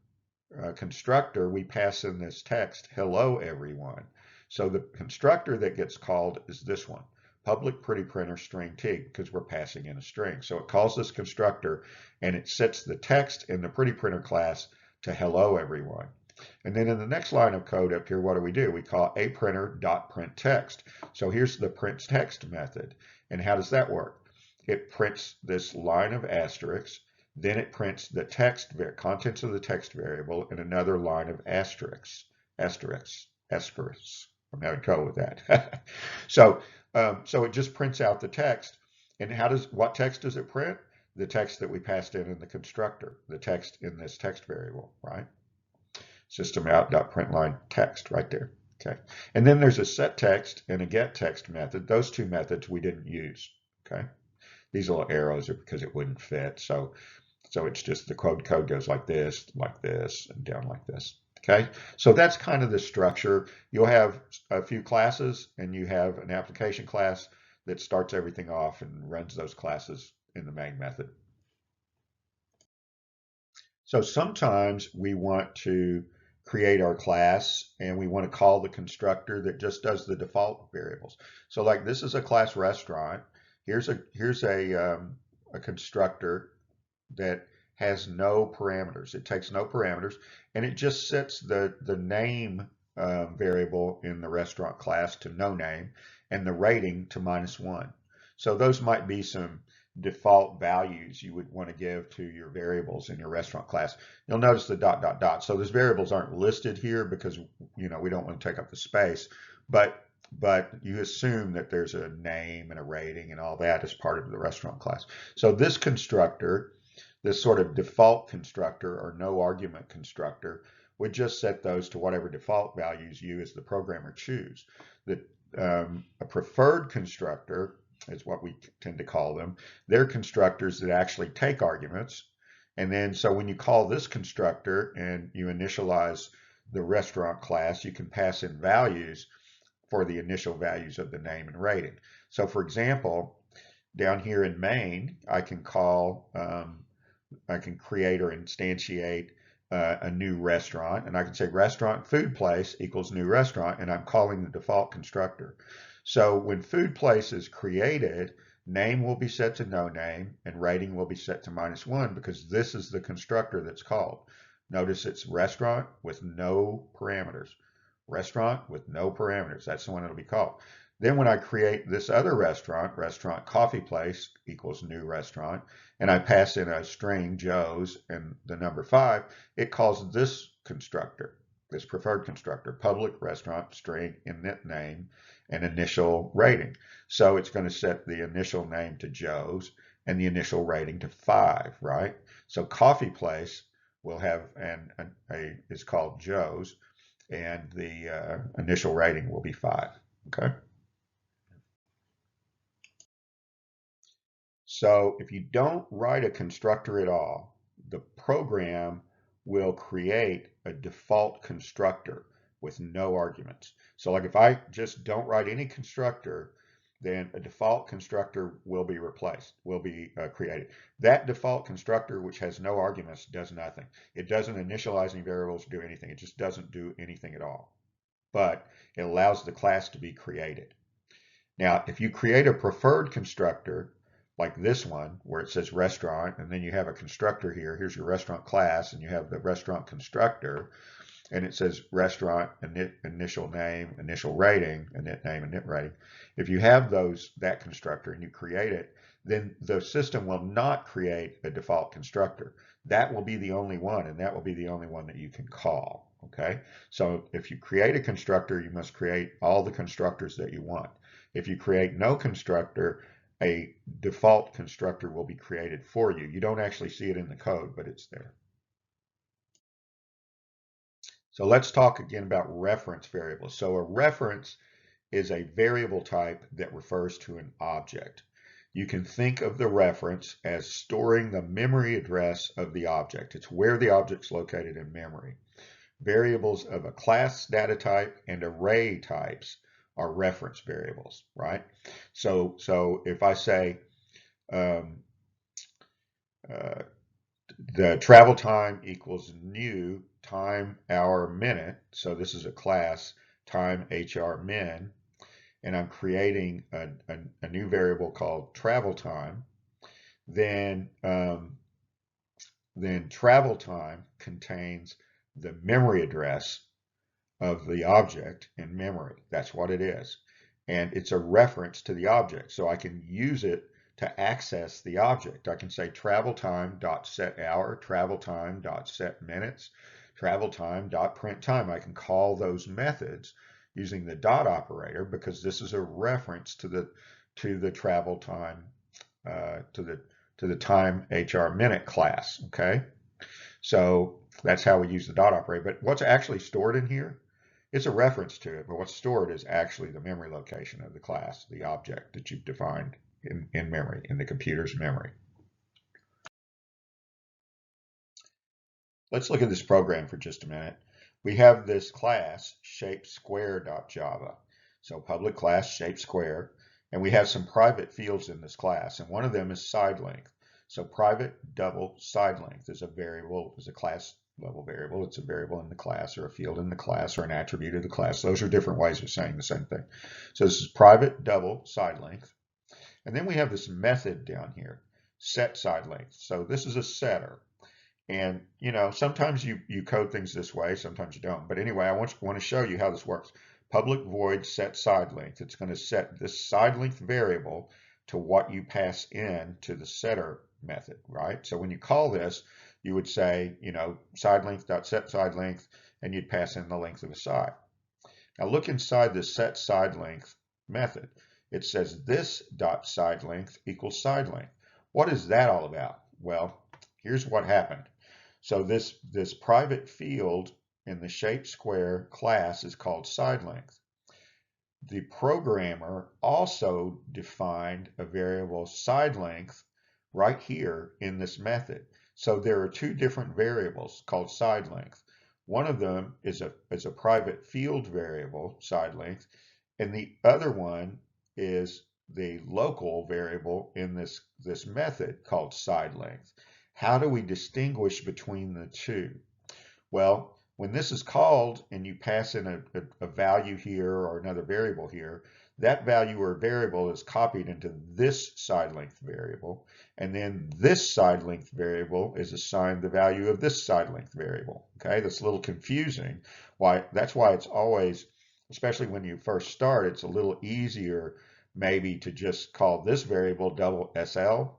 constructor, we pass in this text, hello everyone. So the constructor that gets called is this one, public pretty printer string t, because we're passing in a string. So it calls this constructor and it sets the text in the pretty printer class to hello everyone. And then in the next line of code up here, what do? We call a printer dot print text. So here's the print text method. And how does that work? It prints this line of asterisks, then it prints the text, contents of the text variable, and another line of asterisks. I'm having trouble with that. So it just prints out the text. And what text does it print? The text that we passed in the constructor, the text in this text variable, right? Systemout.println text right there. Okay. And then there's a set text and a get text method. Those two methods we didn't use. Okay. These little arrows are because it wouldn't fit. So it's just the code goes like this, and down like this. Okay, so that's kind of the structure. You'll have a few classes, and you have an application class that starts everything off and runs those classes in the main method. So sometimes we want to create our class, and we want to call the constructor that just does the default variables. So like this is a class restaurant. Here's a constructor that has no parameters. It takes no parameters, and it just sets the name variable in the restaurant class to no name and the rating to -1. So those might be some default values you would want to give to your variables in your restaurant class. You'll notice the ... So those variables aren't listed here because we don't want to take up the space, but you assume that there's a name and a rating and all that as part of the restaurant class. So this constructor, this sort of default constructor or no argument constructor, would just set those to whatever default values you as the programmer choose. A preferred constructor is what we tend to call them. They're constructors that actually take arguments. And then so when you call this constructor and you initialize the restaurant class, you can pass in values for the initial values of the name and rating. So for example, down here in main, I can create or instantiate a new restaurant, and I can say restaurant food place equals new restaurant, and I'm calling the default constructor. So when food place is created, name will be set to no name and rating will be set to -1 because this is the constructor that's called. Notice it's restaurant with no parameters. Restaurant with no parameters. That's the one it'll be called. Then when I create this other restaurant, restaurant coffee place equals new restaurant, and I pass in a string, Joe's, and the number 5, it calls this constructor, this preferred constructor, public restaurant string init name and initial rating. So it's going to set the initial name to Joe's and the initial rating to 5, right? So coffee place will have is called Joe's, and the initial rating will be 5. Okay. So if you don't write a constructor at all, the program will create a default constructor with no arguments. So like if I just don't write any constructor, then a default constructor will be created. That default constructor, which has no arguments, does nothing. It doesn't initialize any variables, do anything. It just doesn't do anything at all. But it allows the class to be created. Now, if you create a preferred constructor, like this one, where it says restaurant, and then you have a constructor here, here's your restaurant class, and you have the restaurant constructor, and it says restaurant, initial name, initial rating, init name, init rating. If you have that constructor and you create it, then the system will not create a default constructor. That will be the only one, and that will be the only one that you can call. Okay, so if you create a constructor, you must create all the constructors that you want. If you create no constructor, a default constructor will be created for you. You don't actually see it in the code, but it's there. So let's talk again about reference variables. So a reference is a variable type that refers to an object. You can think of the reference as storing the memory address of the object. It's where the object's located in memory. Variables of a class data type and array types are reference variables, right? So if I say the travel time equals new time, hour, minute, so this is a class time HR min, and I'm creating a new variable called travel time, then travel time contains the memory address of the object in memory. That's what it is. And it's a reference to the object. So I can use it to access the object. I can say travel time dot set hour, travel time dot set minutes, travel time dot print time. I can call those methods using the dot operator because this is a reference to the travel time to the time HR minute class. Okay, so that's how we use the dot operator. But what's actually stored in here? It's a reference to it, but what's stored is actually the memory location of the class, the object that you've defined in memory, in the computer's memory. Let's look at this program for just a minute. We have this class, shapesquare.java. So public class shapesquare, and we have some private fields in this class, and one of them is side length. So private double side length is a variable, is a class level variable. It's a variable in the class or a field in the class or an attribute of the class. Those are different ways of saying the same thing. So this is private double side length. And then we have this method down here, set side length. So this is a setter. And sometimes you code things this way, sometimes you don't. But anyway, I want to show you how this works. Public void set side length. It's going to set this side length variable to what you pass in to the setter method, right? So when you call this, you would say, side length dot set side length, and you'd pass in the length of the side. Now look inside the set side length method. It says this dot side length equals side length. What is that all about? Well, here's what happened. So this private field in the shapesquare class is called side length. The programmer also defined a variable side length right here in this method. So there are two different variables called side length. One of them is a private field variable, side length, and the other one is the local variable in this method called side length. How do we distinguish between the two? Well, when this is called and you pass in a value here or another variable here, that value or variable is copied into this side length variable, and then this side length variable is assigned the value of this side length variable. Okay, that's a little confusing. That's why it's always especially when you first start, it's a little easier maybe to just call this variable double SL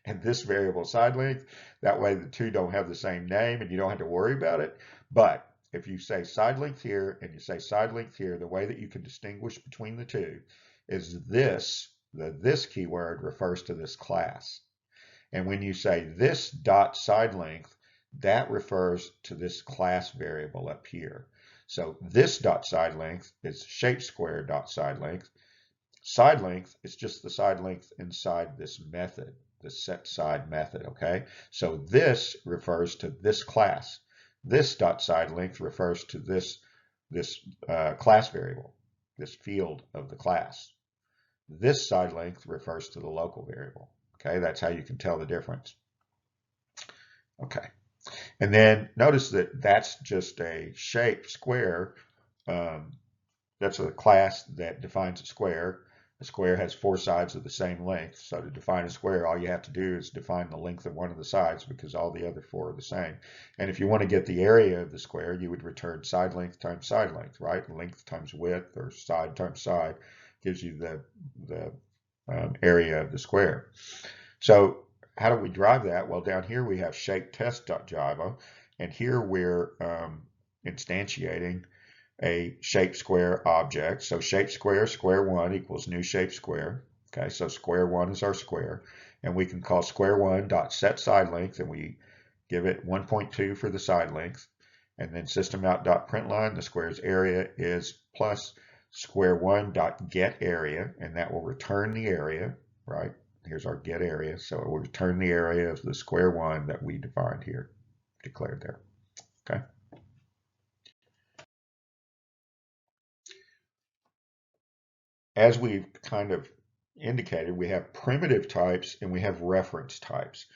and this variable side length. That way the two don't have the same name and you don't have to worry about it. But if you say side length here and you say side length here, the way that you can distinguish between the two is this keyword refers to this class. And when you say this dot side length, that refers to this class variable up here. So this dot side length is shape square dot side length. Side length is just the side length inside this method, the set side method, okay? So this refers to this class. This dot side length refers to this class variable, this field of the class. This side length refers to the local variable. Okay, that's how you can tell the difference. Okay, and then notice that that's just a shape square. That's a class that defines a square. A square has four sides of the same length. So to define a square, all you have to do is define the length of one of the sides because all the other four are the same. And if you want to get the area of the square, you would return side length times side length, right? Length times width or side times side gives you the area of the square. So how do we drive that? Well, down here we have shapetest.java, and here we're instantiating a shape square object. So shape square, square one equals new shape square. Okay, so square one is our square, and we can call square one dot set side length, and we give it 1.2 for the side length, and then system out dot println, the square's area is plus square one dot get area, and that will return the area, right? Here's our get area, so it will return the area of the square one that we defined here, declared there. Okay. As we've kind of indicated, we have primitive types and we have reference types.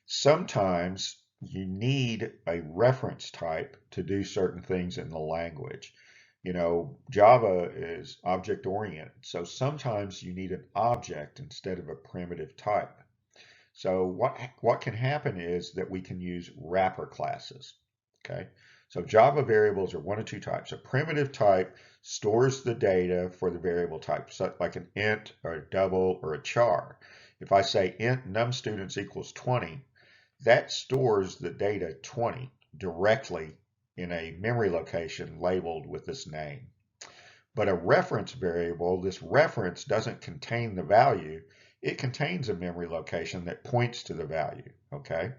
Sometimes you need a reference type to do certain things in the language. You know, Java is object oriented, so sometimes you need an object instead of a primitive type. So what can happen is that we can use wrapper classes. Okay, so Java variables are one of two types. A primitive type stores the data for the variable type, so like an int or a double or a char. If I say int num students equals 20, that stores the data 20 directly in a memory location labeled with this name. But a reference variable, this reference doesn't contain the value. It contains a memory location that points to the value, okay?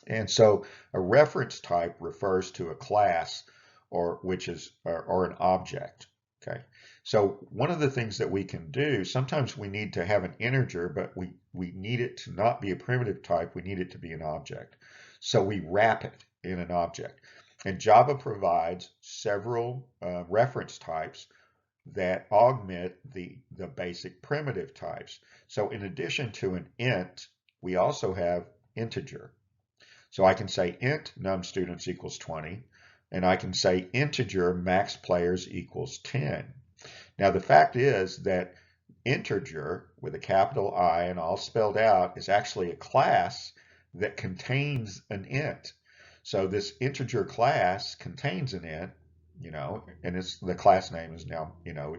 And so a reference type refers to a class or an object, okay? So one of the things that we can do, sometimes we need to have an integer, but we need it to not be a primitive type, we need it to be an object. So we wrap it in an object. And Java provides several reference types that augment the basic primitive types. So in addition to an int, we also have integer. So I can say int num students equals 20, and I can say integer max players equals 10. Now the fact is that integer with a capital I and all spelled out is actually a class that contains an int. So this integer class contains an int, you know, and the class name is now, you know,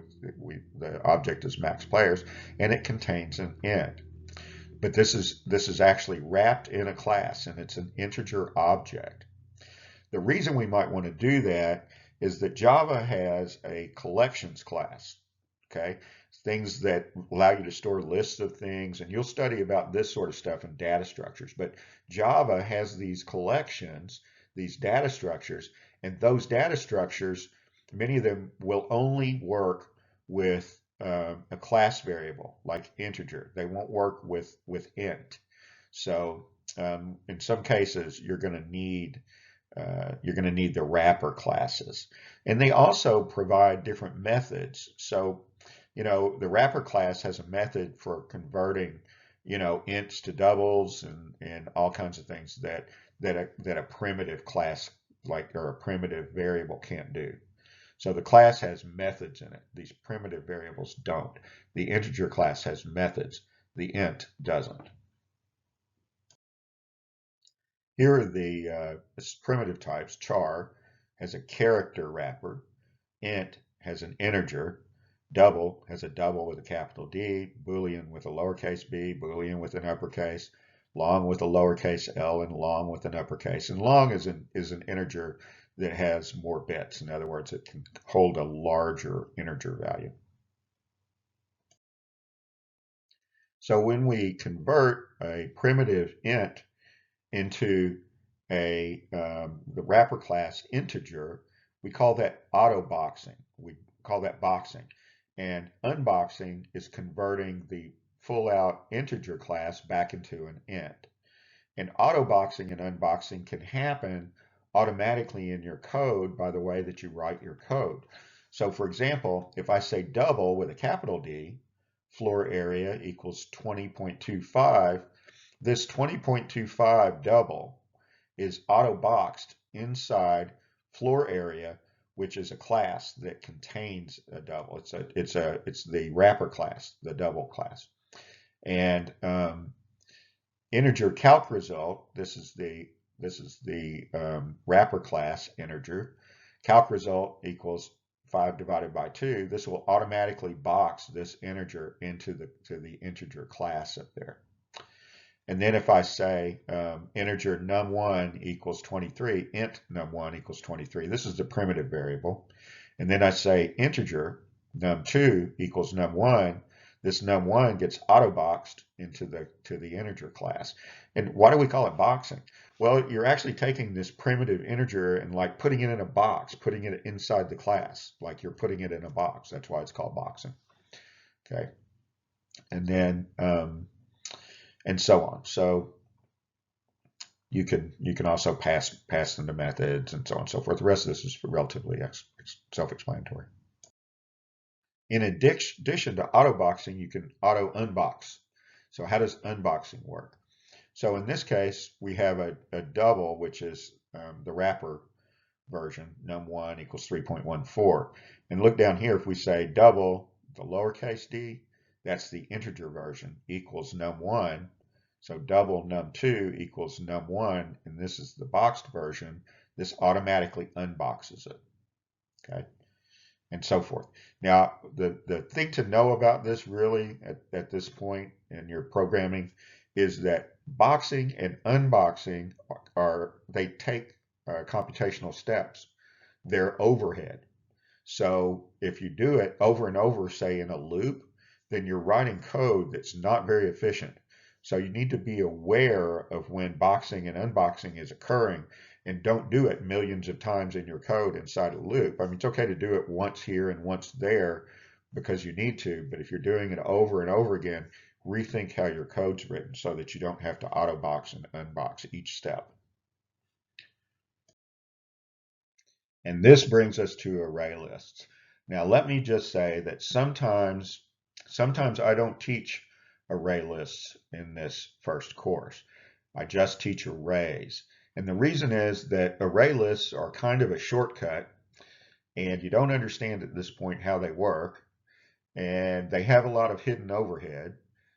the object is max players, and it contains an int. But this is actually wrapped in a class, and it's an integer object. The reason we might want to do that is that Java has a collections class, okay? Things that allow you to store lists of things, and you'll study about this sort of stuff in data structures. But Java has these collections, these data structures, and those data structures, many of them will only work with a class variable like integer. They won't work with int. So in some cases, you're going to need the wrapper classes, and they also provide different methods. So, you know, the wrapper class has a method for converting, you know, ints to doubles and all kinds of things that a primitive class or a primitive variable can't do. So the class has methods in it. These primitive variables don't. The integer class has methods. The int doesn't. Here are the primitive types. Char has a character wrapper. int has an integer, double has a double with a capital D, Boolean with a lowercase b, Boolean with an uppercase, long with a lowercase l, and long with an uppercase. And long is an integer that has more bits. In other words, it can hold a larger integer value. So when we convert a primitive int into the wrapper class integer, we call that auto boxing. We call that boxing. And unboxing is converting the full out integer class back into an int. And auto boxing and unboxing can happen automatically in your code by the way that you write your code. So for example, if I say double with a capital D, floor area equals 20.25, this 20.25 double is auto boxed inside floor area, which is a class that contains a double. It's the wrapper class, the double class. And integer calc result, this is the wrapper class integer. Calc result equals 5 divided by 2. This will automatically box this integer into the integer class up there. And then if I say integer num1 equals 23, int num1 equals 23, this is the primitive variable. And then I say integer num2 equals num1, this num1 gets auto-boxed into the integer class. And why do we call it boxing? Well, you're actually taking this primitive integer and like putting it in a box, putting it inside the class, like you're putting it in a box. That's why it's called boxing. Okay. And then and so on. So you can also pass them to methods and so on and so forth. The rest of this is relatively self-explanatory. In addition to auto boxing, you can auto unbox. So how does unboxing work? So in this case, we have a double, which is the wrapper version, num1 equals 3.14. And look down here, if we say double, the lowercase d, that's the integer version, equals num1. So double num2 equals num1, and this is the boxed version. This automatically unboxes it, okay, and so forth. Now, the thing to know about this really at this point in your programming is that boxing and unboxing they take computational steps. They're overhead. So if you do it over and over, say in a loop, then you're writing code that's not very efficient. So you need to be aware of when boxing and unboxing is occurring, and don't do it millions of times in your code inside a loop. I mean, it's okay to do it once here and once there because you need to, but if you're doing it over and over again, rethink how your code's written so that you don't have to auto box and unbox each step. And this brings us to array lists. Now, let me just say that sometimes I don't teach array lists in this first course. I just teach arrays. And the reason is that array lists are kind of a shortcut, and you don't understand at this point how they work, and they have a lot of hidden overhead.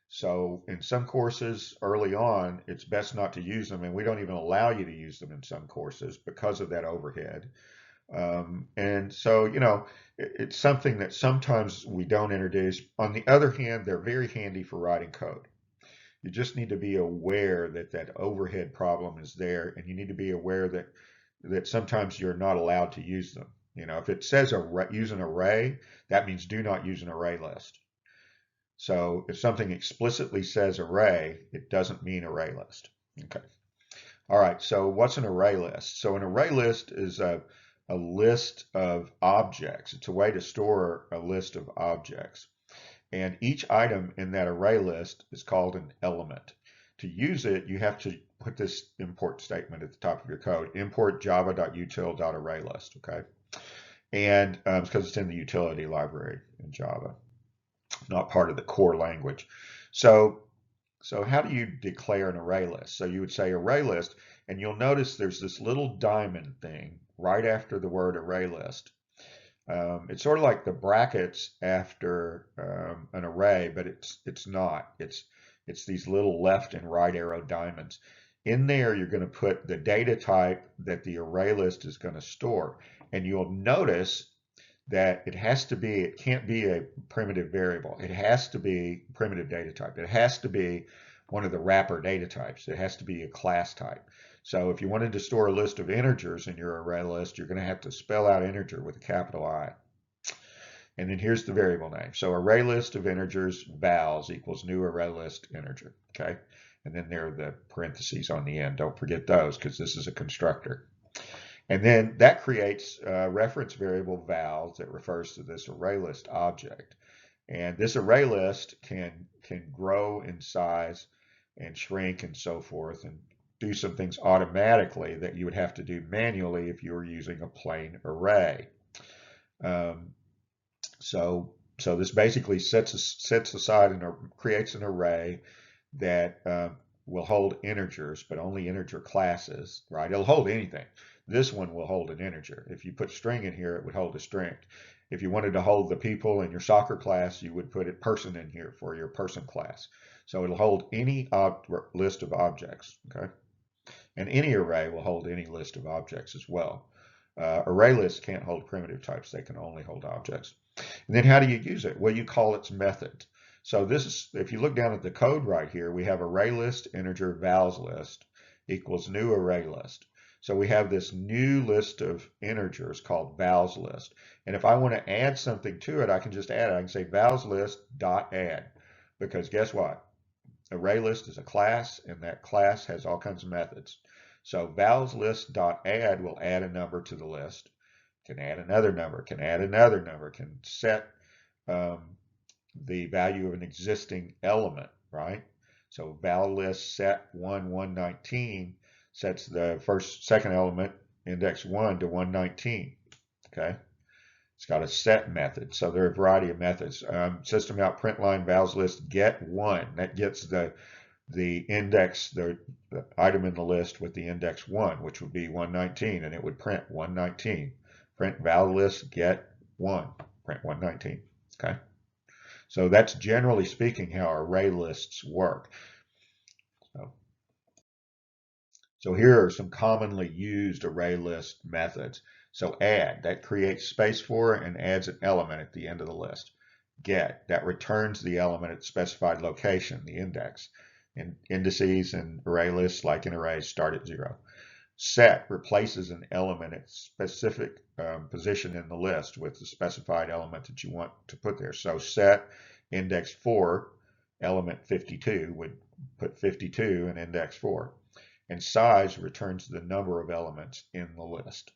So in some courses early on, it's best not to use them, and we don't even allow you to use them in some courses because of that overhead. And so, it's something that sometimes we don't introduce. On the other hand, they're very handy for writing code. You just need to be aware that that overhead problem is there, and you need to be aware that sometimes you're not allowed to use them. If it says use an array, that means do not use an array list. So if something explicitly says array, it doesn't mean array list. Okay. All right, so what's an array list? So an array list is a list of objects. It's a way to store a list of objects. And each item in that array list is called an element. To use it, you have to put this import statement at the top of your code, import java.util.ArrayList, okay? And because it's in the utility library in Java, not part of the core language. So how do you declare an array list? So you would say array list, and you'll notice there's this little diamond thing right after the word array list. It's sort of like the brackets after an array, but it's not. It's these little left and right arrow diamonds. In there, you're going to put the data type that the array list is going to store. And you'll notice that it can't be a primitive variable. It has to be primitive data type. It has to be one of the wrapper data types. It has to be a class type. So if you wanted to store a list of integers in your array list, you're going to have to spell out integer with a capital I. And then here's the variable name. So array list of integers vals equals new array list integer. Okay. And then there are the parentheses on the end. Don't forget those because this is a constructor. And then that creates a reference variable vals that refers to this array list object. And this array list can grow in size and shrink and so forth and do some things automatically that you would have to do manually if you were using a plain array. So this basically sets aside and creates an array that will hold integers, but only integer classes, right? It'll hold anything. This one will hold an integer. If you put string in here, it would hold a string. If you wanted to hold the people in your soccer class, you would put a person in here for your person class. So it'll hold any list of objects, okay? And any array will hold any list of objects as well. Array lists can't hold primitive types. They can only hold objects. And then how do you use it? Well, you call its method. So this is, if you look down at the code right here, we have array list integer vals list equals new array list. So we have this new list of integers called vals list. And if I want to add something to it, I can just add it. I can say vals list dot add, because guess what? Array list is a class, and that class has all kinds of methods. So vals list dot add will add a number to the list, can add another number, can add another number, can set the value of an existing element, right? So val list set 119 sets the second element index 1 to 119. Okay, it's got a set method. So there are a variety of methods. System out print line vals list get 1, that gets the index, the item in the list with the index 1, which would be 119, and it would print 119. Print val list get 1, print 119. Okay. So that's generally speaking how array lists work. So here are some commonly used array list methods. So add, that creates space for and adds an element at the end of the list. Get, that returns the element at the specified location, the index. And indices and array lists, like in arrays, start at 0. Set replaces an element at specific position in the list with the specified element that you want to put there. So set index 4, element 52 would put 52 in index 4. And size returns the number of elements in the list.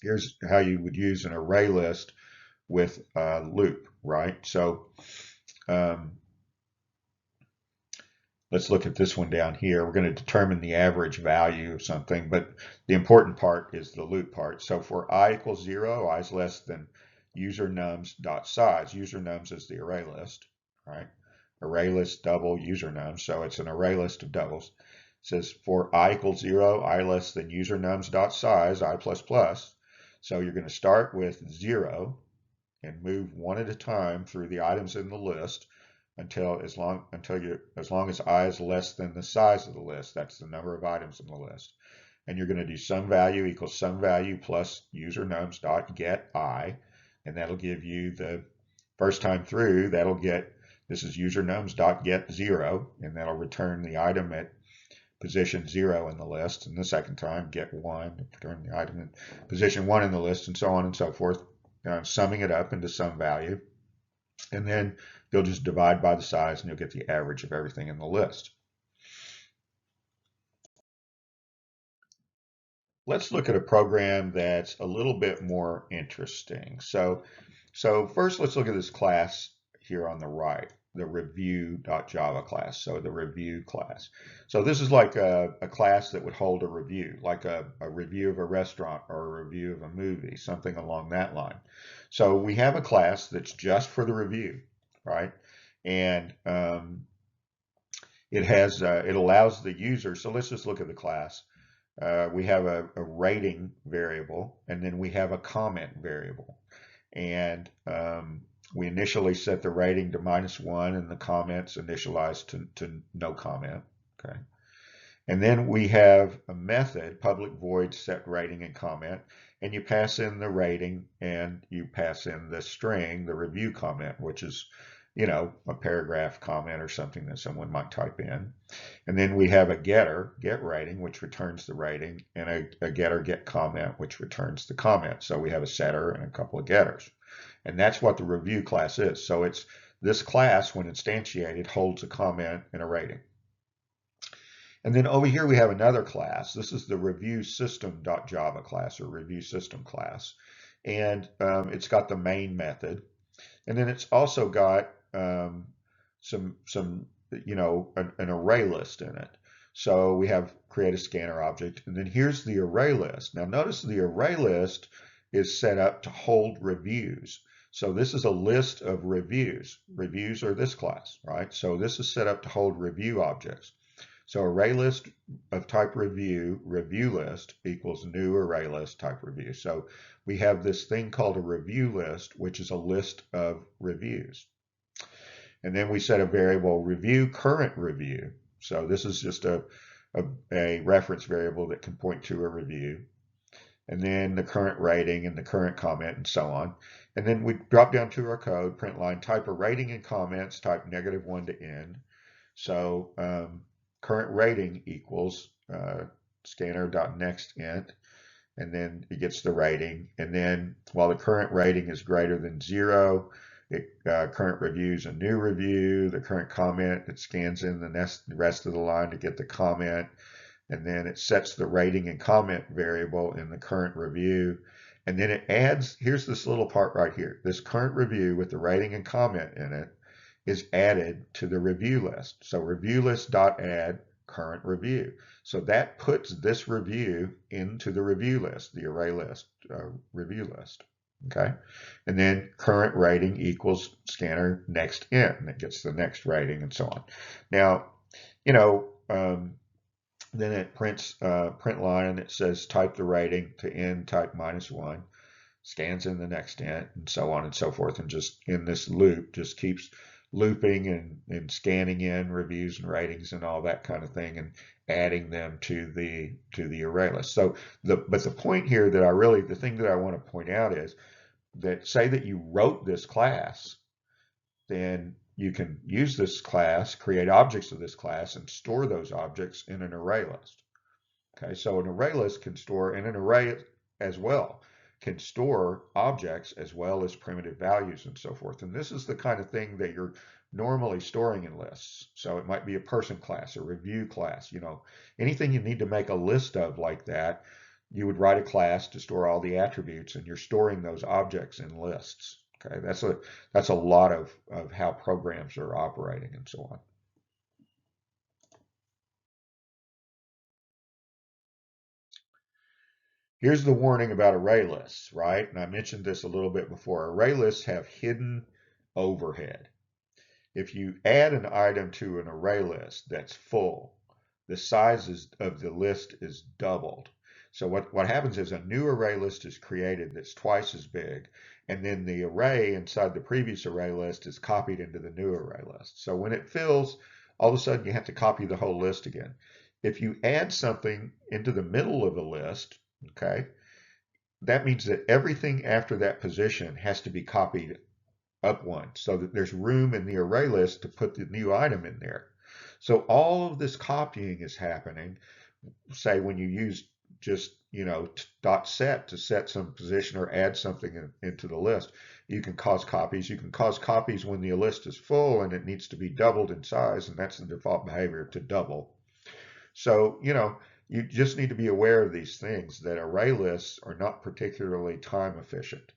Here's how you would use an array list with a loop, right? So let's look at this one down here. We're going to determine the average value of something, but the important part is the loop part. So for I equals 0, I is less than user nums dot size. User nums is the array list, right? Array list double user nums, so it's an array list of doubles. It says for I equals 0, I less than user nums dot size, I plus plus. So you're going to start with 0 and move one at a time through the items in the list until as long as I is less than the size of the list. That's the number of items in the list. And you're going to do some value equals some value plus user nums dot get I, and that'll give you the first time through, that'll get, this is user nums dot get 0, and that'll return the item at position 0 in the list. And the second time, get 1, return the item in position 1 in the list, and so on and so forth, summing it up into some value. And then you'll just divide by the size and you'll get the average of everything in the list. Let's look at a program that's a little bit more interesting. So first let's look at this class here on the right, the review.java class. So the review class. So this is like a class that would hold a review, like a review of a restaurant or a review of a movie, something along that line. So we have a class that's just for the review, right? And it allows the user, so let's just look at the class. We have a rating variable, and then we have a comment variable. And we initially set the rating to -1 and the comments initialized to no comment. Okay. And then we have a method, public void set rating and comment, and you pass in the rating and you pass in the string, the review comment, which is, a paragraph comment or something that someone might type in. And then we have a getter, get rating, which returns the rating, and a getter, get comment, which returns the comment. So we have a setter and a couple of getters. And that's what the review class is. So it's this class, when instantiated, holds a comment and a rating. And then over here we have another class. This is the review system.java class, or review system class. And it's got the main method. And then it's also got some an array list in it. So we have create a scanner object, and then here's the array list. Now notice the array list is set up to hold reviews. So this is a list of reviews. Reviews are this class, right? So this is set up to hold review objects. So array list of type review, review list equals new array list type review. So we have this thing called a review list, which is a list of reviews. And then we set a variable review current review. So this is just a reference variable that can point to a review. And then the current rating and the current comment and so on. And then we drop down to our code, print line, type a rating and comments, type -1 to end. So current rating equals scanner.nextInt, and then it gets the rating. And then while the current rating is greater than 0, current review is a new review. The current comment, it scans in the rest of the line to get the comment. And then it sets the rating and comment variable in the current review. And then it adds, here's this little part right here. This current review with the rating and comment in it is added to the review list. So review list.add current review. So that puts this review into the review list, the array list, review list. Okay. And then current rating equals scanner next int, and it gets the next rating and so on. Now, then it prints print line, and it says type the rating to end, type -1, scans in the next int, and so on and so forth, and just in this loop just keeps looping and scanning in reviews and ratings and all that kind of thing, and adding them to the array list. So but the point here that the thing that I want to point out is that, say that you wrote this class, then you can use this class, create objects of this class, and store those objects in an array list. Okay, so an array list can store, and an array as well can store objects as well as primitive values and so forth. And this is the kind of thing that you're normally storing in lists. So it might be a person class, a review class, anything you need to make a list of like that, you would write a class to store all the attributes, and you're storing those objects in lists. Okay, that's a lot of how programs are operating and so on. Here's the warning about array lists, right? And I mentioned this a little bit before. Array lists have hidden overhead. If you add an item to an array list that's full, the size of the list is doubled. So what happens is a new array list is created that's twice as big, and then the array inside the previous array list is copied into the new array list. So when it fills, all of a sudden you have to copy the whole list again. If you add something into the middle of the list, okay, that means that everything after that position has to be copied up one, so that there's room in the array list to put the new item in there. So all of this copying is happening, say when you use just .set to set some position or add something into the list. You can cause copies. You can cause copies when the list is full and it needs to be doubled in size, and that's the default behavior, to double. So you just need to be aware of these things, that array lists are not particularly time efficient,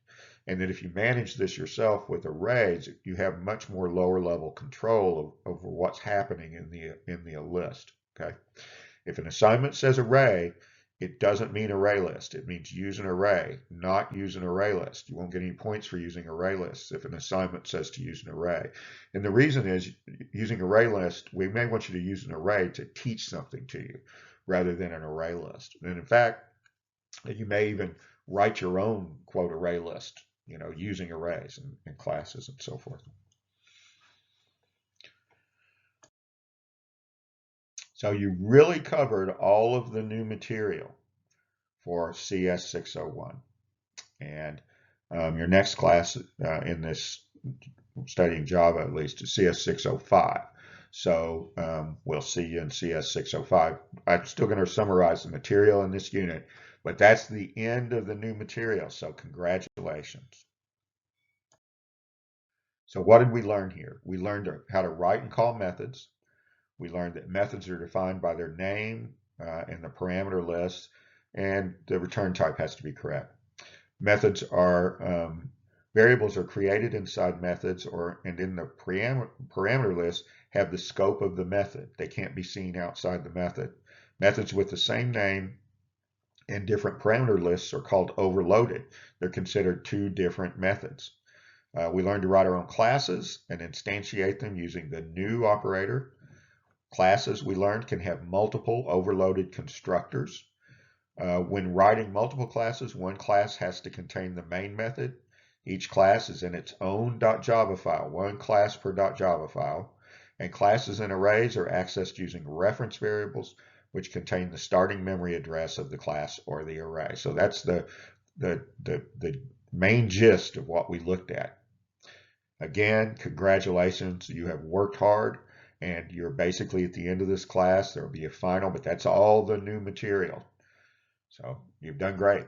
and that if you manage this yourself with arrays, you have much more lower level control over what's happening in the list. Okay, if an assignment says array, it doesn't mean array list. It means use an array, not use an array list. You won't get any points for using array lists if an assignment says to use an array. And the reason is, using array list, we may want you to use an array to teach something to you rather than an array list. And in fact, you may even write your own quote array list, using arrays and classes and so forth. So you really covered all of the new material for CS 601. And your next class in this studying Java at least is CS 605. So we'll see you in CS 605. I'm still going to summarize the material in this unit, but that's the end of the new material. So congratulations. So what did we learn here? We learned how to write and call methods. We learned that methods are defined by their name and the parameter list, and the return type has to be correct. Methods are variables are created inside methods and in the parameter list have the scope of the method. They can't be seen outside the method. Methods with the same name and different parameter lists are called overloaded. They're considered two different methods. We learned to write our own classes and instantiate them using the new operator. Classes, we learned, can have multiple overloaded constructors. When writing multiple classes, one class has to contain the main method. Each class is in its own .java file, one class per .java file. And classes and arrays are accessed using reference variables, which contain the starting memory address of the class or the array. So that's the main gist of what we looked at. Again, congratulations. You have worked hard and you're basically at the end of this class. There will be a final, but that's all the new material. So you've done great.